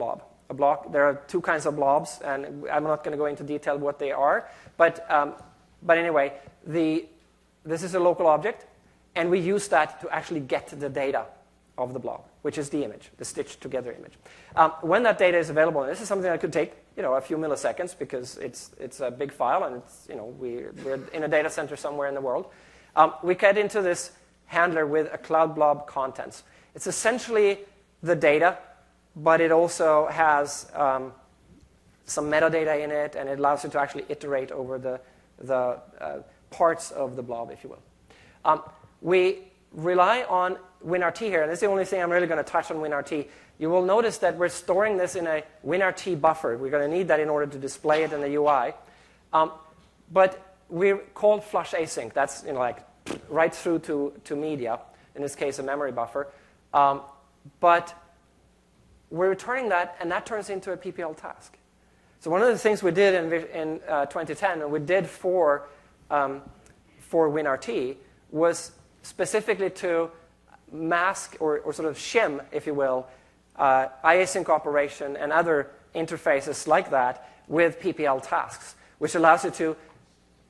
There are 2 kinds of blobs, and I'm not going to go into detail what they are. But anyway, this is a local object, and we use that to actually get the data of the blob, which is the image, the stitched together image. When that data is available, and this is something that could take a few milliseconds because it's a big file and we're in a data center somewhere in the world. We get into this handler with a cloud blob contents. It's essentially the data, but it also has some metadata in it, and it allows you to actually iterate over the parts of the blob, if you will. We rely on WinRT here, and this is the only thing I'm really going to touch on WinRT. You will notice that we're storing this in a WinRT buffer. We're going to need that in order to display it in the UI. But we call flush async. That's like right through to media, in this case a memory buffer. But we're returning that, and that turns into a PPL task. So one of the things we did in 2010, and we did for WinRT, was specifically to mask or sort of shim, if you will, iasync operation and other interfaces like that with PPL tasks, which allows you to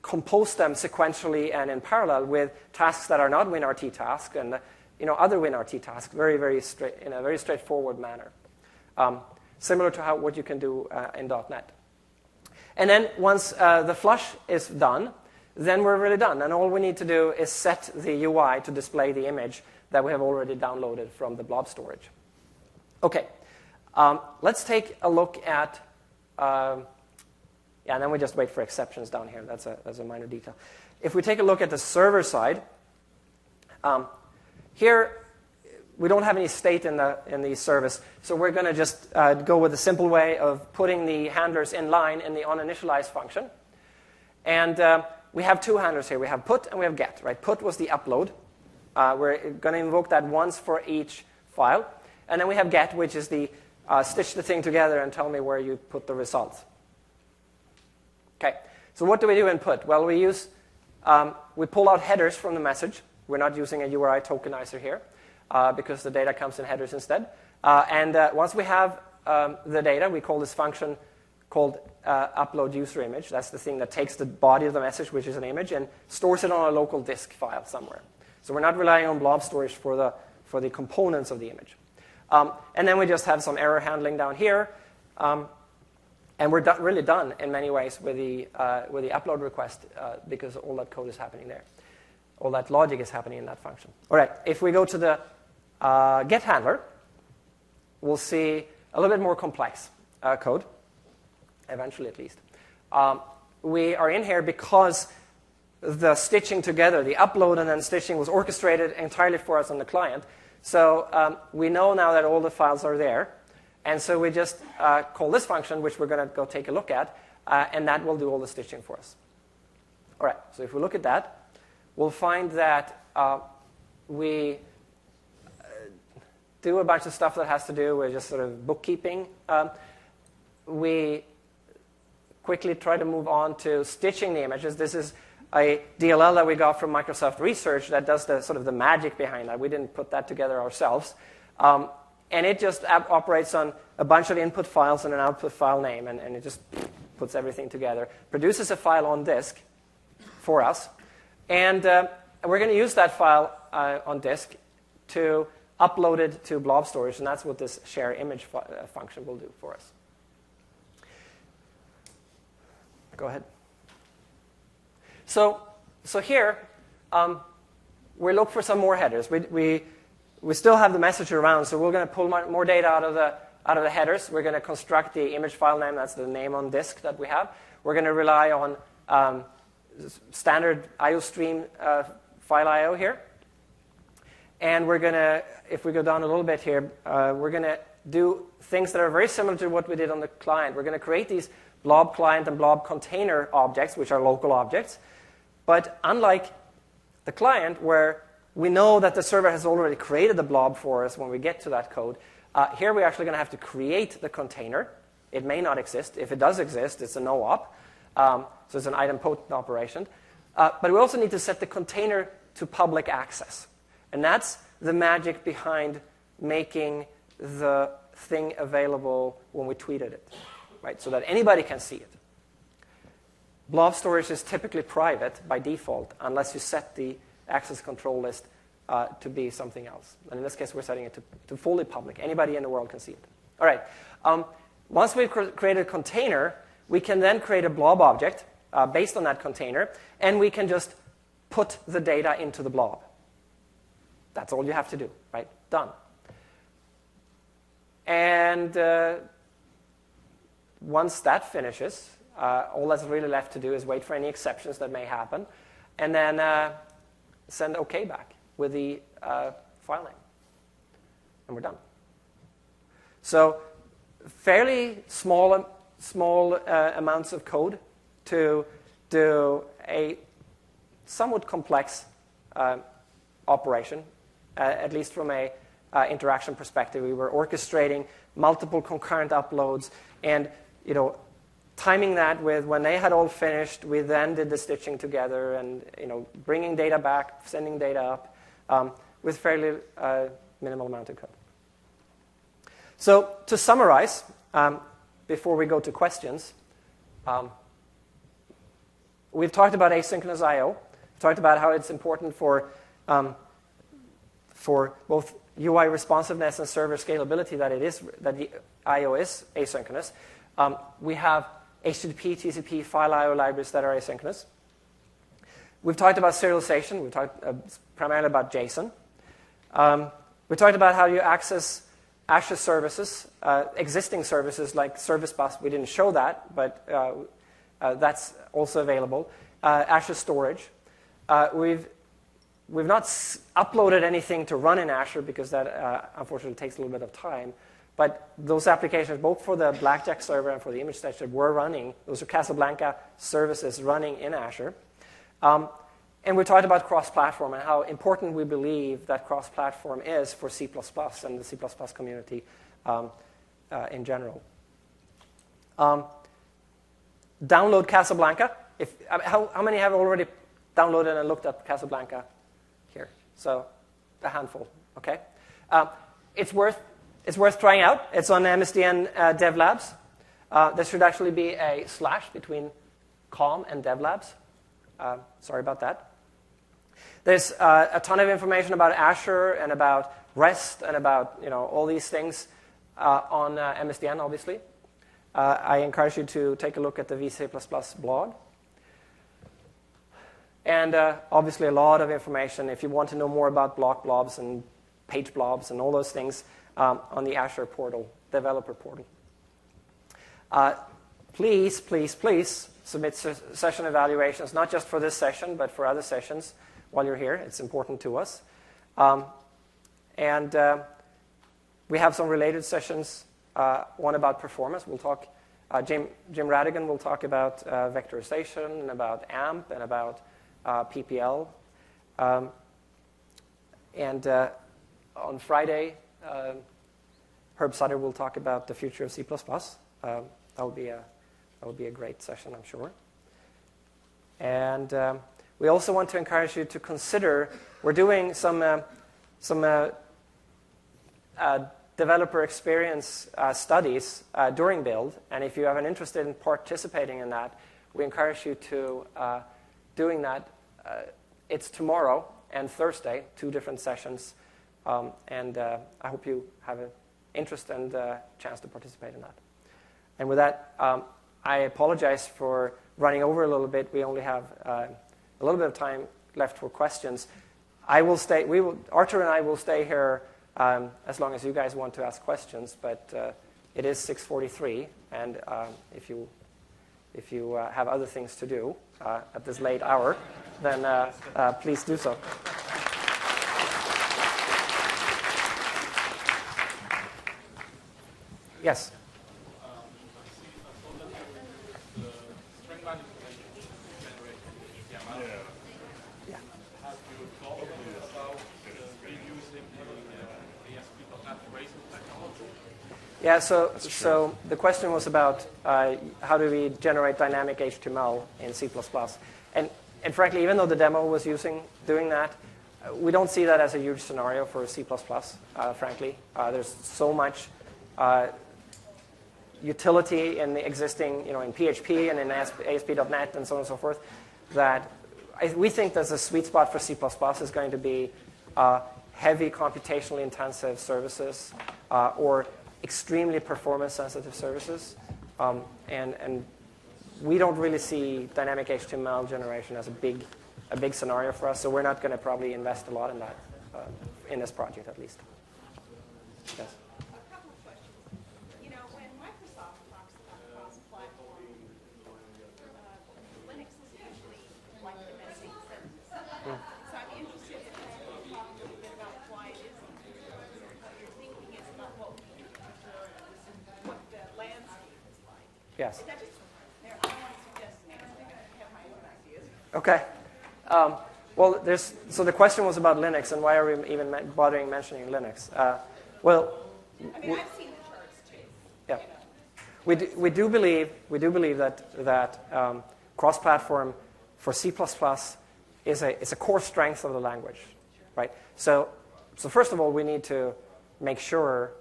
compose them sequentially and in parallel with tasks that are not WinRT tasks and other WinRT tasks, in a very straightforward manner, similar to what you can do in .NET. And then once the flush is done, then we're really done. And all we need to do is set the UI to display the image that we have already downloaded from the blob storage. Okay, let's take a look at, and then we just wait for exceptions down here. That's a minor detail. If we take a look at the server side, here we don't have any state in the service, so we're going to just go with a simple way of putting the handlers in line in the onInitialize function. And we have two handlers here. We have put and we have get. Right? Put was the upload. We're going to invoke that once for each file. And then we have get, which is the stitch the thing together and tell me where you put the results. Okay, so what do we do in put? Well, we pull out headers from the message. We're not using a URI tokenizer here because the data comes in headers instead. And once we have the data, we call this function called upload user image. That's the thing that takes the body of the message, which is an image, and stores it on a local disk file somewhere. So we're not relying on blob storage for the components of the image. And then we just have some error handling down here. And we're really done in many ways with the upload request because all that code is happening there. All that logic is happening in that function. All right, if we go to the get handler, we'll see a little bit more complex code, eventually at least. We are in here because the stitching together, the upload and then stitching was orchestrated entirely for us on the client. So we know now that all the files are there. And so we just call this function, which we're going to go take a look at, and that will do all the stitching for us. All right, so if we look at that, we'll find that we do a bunch of stuff that has to do with just sort of bookkeeping. We quickly try to move on to stitching the images. This is a DLL that we got from Microsoft Research that does the sort of the magic behind that. We didn't put that together ourselves. And it just operates on a bunch of input files and an output file name, and it just puts everything together, produces a file on disk for us, and we're going to use that file on disk to upload it to blob storage, and that's what this share image function will do for us. Go ahead. So here, we look for some more headers. We still have the message around, so we're going to pull more data out of the headers. We're going to construct the image file name. That's the name on disk that we have. We're going to rely on standard IOStream file I/O here. And we're going to, if we go down a little bit here, we're going to do things that are very similar to what we did on the client. We're going to create these blob client and blob container objects, which are local objects. But unlike the client, where we know that the server has already created the blob for us when we get to that code, here we're actually going to have to create the container. It may not exist. If it does exist, it's a no-op. So it's an idempotent operation. But we also need to set the container to public access. And that's the magic behind making the thing available when we tweeted it, right? So that anybody can see it. Blob storage is typically private by default unless you set the access control list to be something else. And in this case, we're setting it to fully public. Anybody in the world can see it. All right. once we've created a container, we can then create a blob object based on that container, and we can just put the data into the blob. That's all you have to do, right? Done. And once that finishes, all that's really left to do is wait for any exceptions that may happen, and then send OK back with the file name. And we're done. So fairly small amounts of code to do a somewhat complex operation, at least from a interaction perspective. We were orchestrating multiple concurrent uploads, and timing that with when they had all finished, we then did the stitching together and bringing data back, sending data up with fairly minimal amount of code. So to summarize, before we go to questions, we've talked about asynchronous I/O. Talked about how it's important for both UI responsiveness and server scalability that the I/O is asynchronous. We have HTTP, TCP, file I/O libraries that are asynchronous. We've talked about serialization. We've talked primarily about JSON. We talked about how you access Azure services, existing services like Service Bus. We didn't show that, but that's also available. Azure Storage. We've not uploaded anything to run in Azure because that unfortunately takes a little bit of time. But those applications, both for the Blackjack server and for the image station, were running. Those are Casablanca services running in Azure. And we talked about cross-platform and how important we believe that cross-platform is for C++ and the C++ community in general. Download Casablanca. How many have already downloaded and looked up Casablanca here? So a handful, okay? It's worth trying out. It's on MSDN Dev Labs. There should actually be a slash between com and Dev Labs. Sorry about that. There's a ton of information about Azure and about REST and about all these things on MSDN, obviously. I encourage you to take a look at the VC++ blog. And obviously a lot of information if you want to know more about block blobs and page blobs and all those things on the Azure portal, developer portal. Please, please, please submit session evaluations, not just for this session, but for other sessions while you're here. It's important to us. And we have some related sessions, one about performance. We'll talk, Jim Radigan will talk about vectorization and about AMP and about PPL. And on Friday, Herb Sutter will talk about the future of C++. That would be a great session, I'm sure. And we also want to encourage you to consider, we're doing some developer experience studies during build, and if you have an interest in participating in that, we encourage you to doing that. It's tomorrow and Thursday, 2 different sessions, and I hope you have an interest and chance to participate in that. And with that, I apologize for running over a little bit. We only have a little bit of time left for questions. Arthur and I will stay here as long as you guys want to ask questions, but it is 6:43, and if you have other things to do at this late hour, then please do so. Yes? Yeah, so the question was about how do we generate dynamic HTML in C++. And frankly, even though the demo was doing that, we don't see that as a huge scenario for C++, frankly. There's so much utility in the existing, in PHP and in ASP.NET and so on and so forth, that we think that the sweet spot for C++ is going to be heavy computationally intensive services or extremely performance-sensitive services, and we don't really see dynamic HTML generation as a big scenario for us. So we're not going to probably invest a lot in that in this project, at least. Yes. A couple of questions. You know, when Microsoft talks about cross-platform, Linux is usually like the missing sentence. So I'm interested in having you talk a little bit about why it isn't. What your thinking is about what the landscape is like. Yes. I just, I don't want to suggest anything. I have my own ideas. Okay. Well, so the question was about Linux, and why are we even bothering mentioning Linux? Well, I mean, I've seen the charts too. yeah. You know. We do believe that cross-platform for C++ is a core strength of the language, right? So first of all, we need to make sure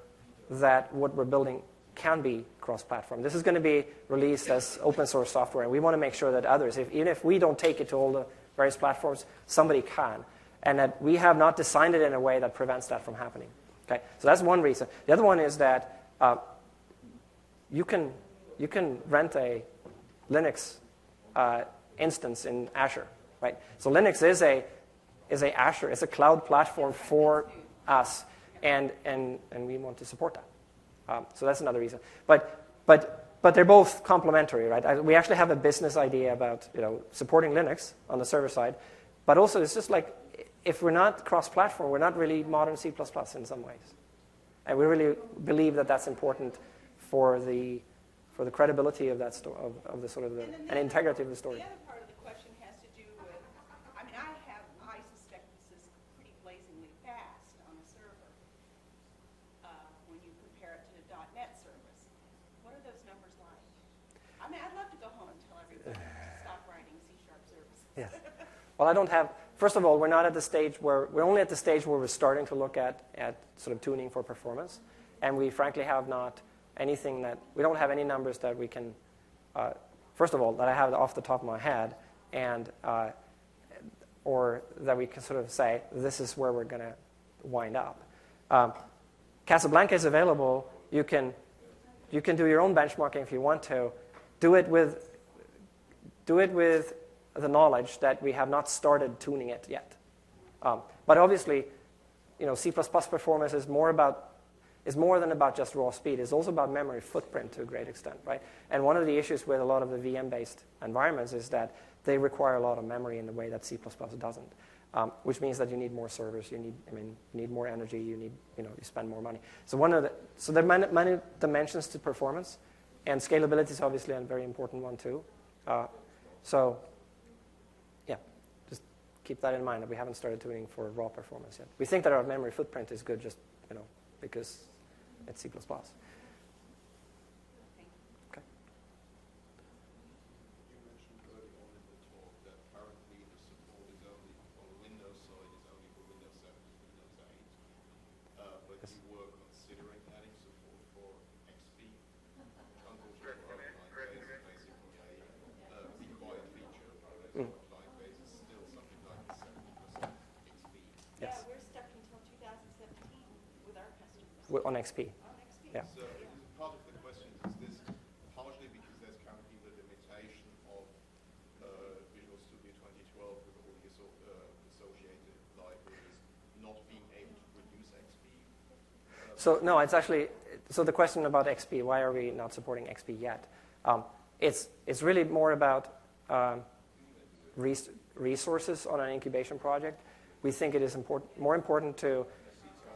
that what we're building can be cross-platform. This is going to be released as open source software, and we want to make sure that others, even if we don't take it to all the various platforms, somebody can, and that we have not designed it in a way that prevents that from happening. Okay, so that's one reason. The other one is that you can rent a Linux instance in Azure, right? So Linux is a Azure, it's a cloud platform for us, and we want to support that. So that's another reason. But they're both complementary, right? We actually have a business idea about supporting Linux on the server side, but also it's just like if we're not cross-platform, we're not really modern C++ in some ways, and we really believe that that's important for the credibility of that of the sort of and integrity of the story. The other part of the question has to do with, I mean, I suspect this is pretty blazingly fast on a server when you compare it to a .NET service. What are those numbers like? I mean, I'd love to go home and tell everybody to stop writing C# services. Yes. Well, I don't have. First of all, we're not at the stage where we're only at the stage where we're starting to look at sort of tuning for performance, and we frankly have not anything that we don't have any numbers that we can. First of all, that I have off the top of my head, and or that we can sort of say this is where we're going to wind up. Casablanca is available. You can do your own benchmarking if you want to. Do it with the knowledge that we have not started tuning it yet. But obviously, C++ performance is more than about just raw speed. It's also about memory footprint to a great extent, right? And one of the issues with a lot of the VM-based environments is that they require a lot of memory in the way that C++ doesn't, which means that you need more servers. You need more energy. You spend more money. So there are many dimensions to performance, and scalability is obviously a very important one too. So yeah, just keep that in mind that we haven't started tuning for raw performance yet. We think that our memory footprint is good, just because it's C++. Okay. You mentioned early on in the talk that currently the support is only on the Windows side is only for Windows 7 to Windows 8, but you were considering adding support for XP. Unfortunately, client-based is basically a required feature. Client-based is still something like 70% XP. Yes. Yeah, we're stuck until 2017 with our customers. On XP. On XP. Yeah. So part of the question is this partially because there's currently the limitation of Visual Studio 2012 with all the associated libraries not being able to produce XP? So no, it's actually, so the question about XP, why are we not supporting XP yet? It's really more about resources on an incubation project. We think it is more important to.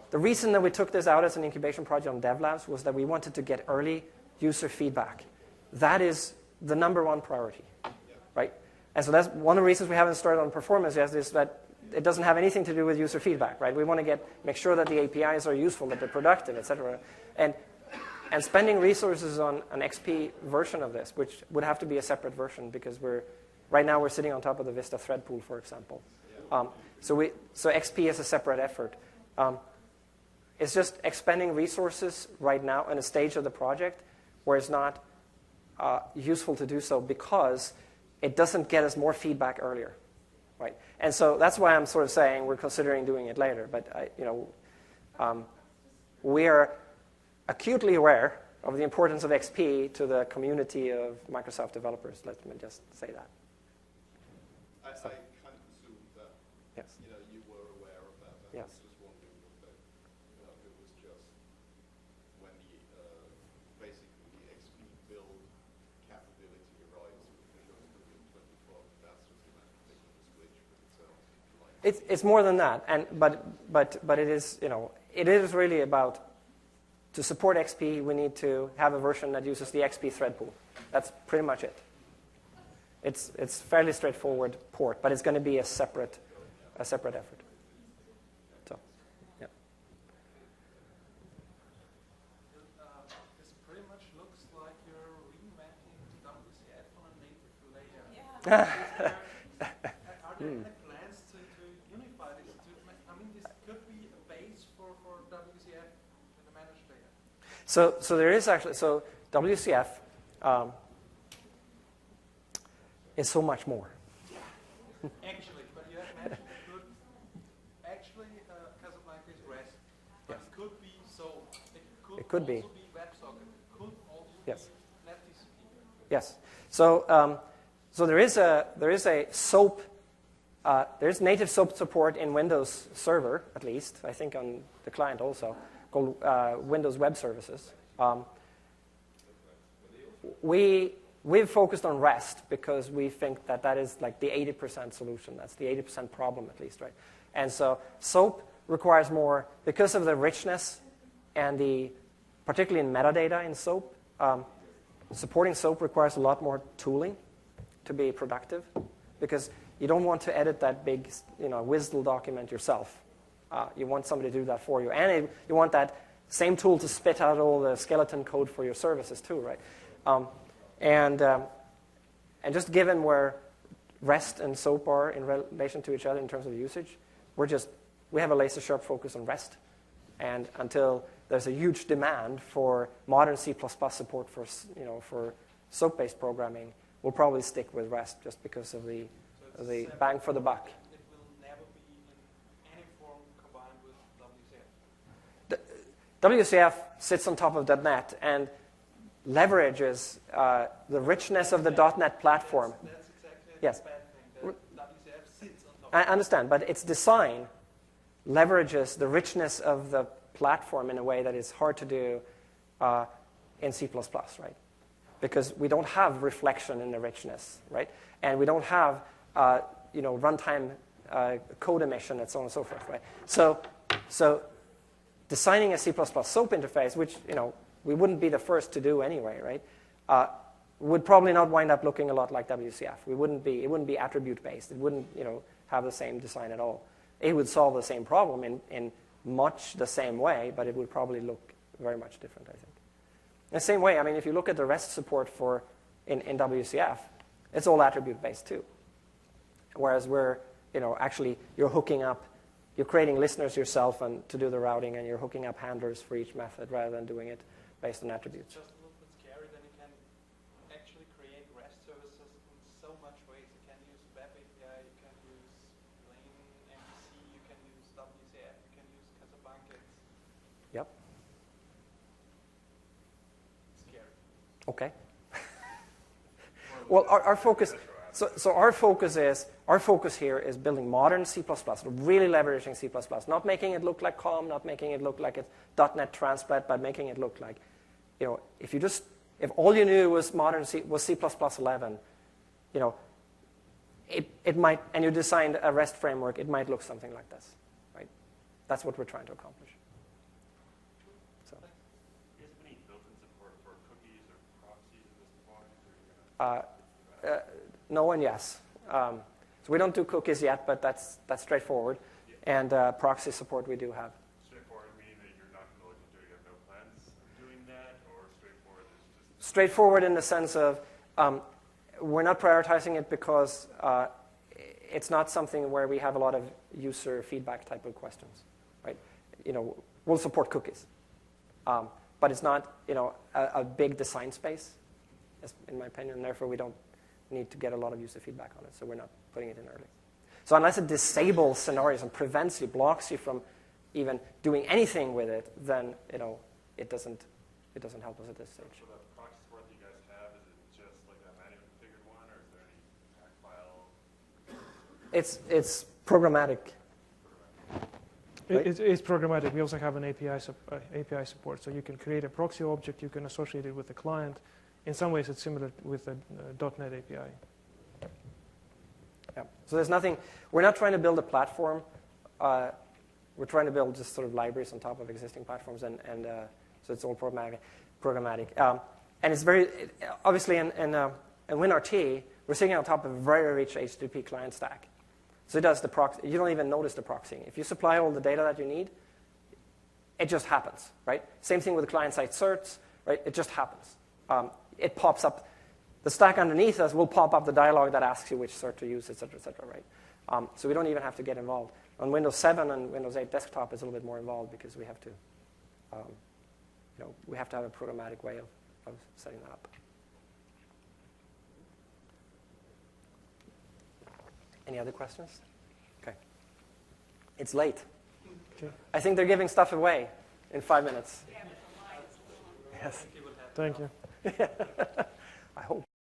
The reason that we took this out as an incubation project on DevLabs was that we wanted to get early user feedback. That is the number one priority, right? And so that's one of the reasons we haven't started on performance yet, is that it doesn't have anything to do with user feedback, right? We want to make sure that the APIs are useful, that they're productive, etc. And spending resources on an XP version of this, which would have to be a separate version because right now we're sitting on top of the Vista thread pool, for example. So XP is a separate effort. It's just expending resources right now in a stage of the project where it's not useful to do so because it doesn't get us more feedback earlier, right? And so that's why I'm sort of saying we're considering doing it later. But acutely aware of the importance of XP to the community of Microsoft developers. Let me just say that. I kind of assumed that, Yes. you were aware of that. I Yes. was just wondering if it was just when basically the XP build capability arrives with Windows 24, that's just a matter of taking the switch for itself. It's more than that, but it is it is really about, to support XP we need to have a version that uses the XP thread pool. That's pretty much it. It's fairly straightforward port, but it's going to be a separate effort. So, yeah. This pretty much looks like you're reinventing WCF on a native layer. Are there any plans to unify this? This could be a base for WCF in the managed layer. So there is actually, WCF is so much more. Actually, but you have mentioned Casablanca is REST, but it could be SOAP. It could be. also be WebSocket. It could also Yes. be NetTCP. Yes. So there is a SOAP. There's native SOAP support in Windows Server, at least. I think on the client also, called Windows Web Services. We've focused on REST because we think that is like the 80% solution. That's the 80% problem, at least, right? And so SOAP requires more because of the richness and particularly in metadata in SOAP. Supporting SOAP requires a lot more tooling to be productive, because you don't want to edit that big, WSDL document yourself. You want somebody to do that for you, and you want that same tool to spit out all the skeleton code for your services too, right? And just given where REST and SOAP are in relation to each other in terms of usage, we have a laser sharp focus on REST, and until there's a huge demand for modern C++ support for SOAP-based programming, we'll probably stick with REST just because of the bang for the buck. It will never be in any form combined with WCF. WCF sits on top of .NET and leverages the richness of the .NET platform. That's exactly Yes. the bad thing, that WCF sits on top. I understand, but its design leverages the richness of the platform in a way that is hard to do in C++, right? Because we don't have reflection in the richness, right? And we don't have runtime code emission and so on and so forth, right? So designing a C++ SOAP interface, which we wouldn't be the first to do anyway, right? Would probably not wind up looking a lot like WCF. It wouldn't be attribute based. It wouldn't have the same design at all. It would solve the same problem in much the same way, but it would probably look very much different, I think. In the same way, if you look at the REST support in WCF, it's all attribute based too. Whereas you're hooking up, you're creating listeners yourself and to do the routing, and you're hooking up handlers for each method rather than doing it based on attributes. It's just a little bit scary that you can actually create REST services in so much ways. You can use Web API, you can use plain MVC, you can use WCF, you can use Casablanca. Yep. It's scary. Okay. Well, our focus. So our focus here is building modern C++, really leveraging C++, not making it look like COM, not making it look like it's .NET Transplant, but making it look like, if all you knew was C++11, it might, and you designed a REST framework, it might look something like this, right? That's what we're trying to accomplish. So. Do you guys have any built-in support for cookies or proxies at this point? No and yes. So we don't do cookies yet, but that's straightforward. Yeah. And proxy support we do have. Straightforward meaning that you're not going to look into it, you have no plans of doing that, or straightforward is just... Straightforward in the sense of we're not prioritizing it because it's not something where we have a lot of user feedback type of questions, right? We'll support cookies, but it's not a big design space, in my opinion. And therefore, we don't need to get a lot of user feedback on it, so we're not putting it in early. So unless it disables scenarios and prevents you, blocks you from even doing anything with it, then it doesn't it doesn't help us at this stage. So the proxy support that you guys have, is it just like a manually configured one, or is there any pack file? It's programmatic. Right? It's programmatic. We also have an API support, so you can create a proxy object. You can associate it with the client. In some ways, it's similar with the .NET API. Yeah. So there's nothing. We're not trying to build a platform. We're trying to build just sort of libraries on top of existing platforms, and so it's all programmatic. And it's very obviously in WinRT, we're sitting on top of a very rich HTTP client stack. So it does the proxy. You don't even notice the proxying. If you supply all the data that you need, it just happens, right? Same thing with the client-side certs, right? It just happens. It pops up. The stack underneath us will pop up the dialog that asks you which cert to use, et cetera, right? So we don't even have to get involved. On Windows 7 and Windows 8 desktop, it's a little bit more involved because we have to, we have to have a programmatic way of setting that up. Any other questions? Okay. It's late. Okay. I think they're giving stuff away in 5 minutes. Yeah, but the line is long. Yes. Thank you.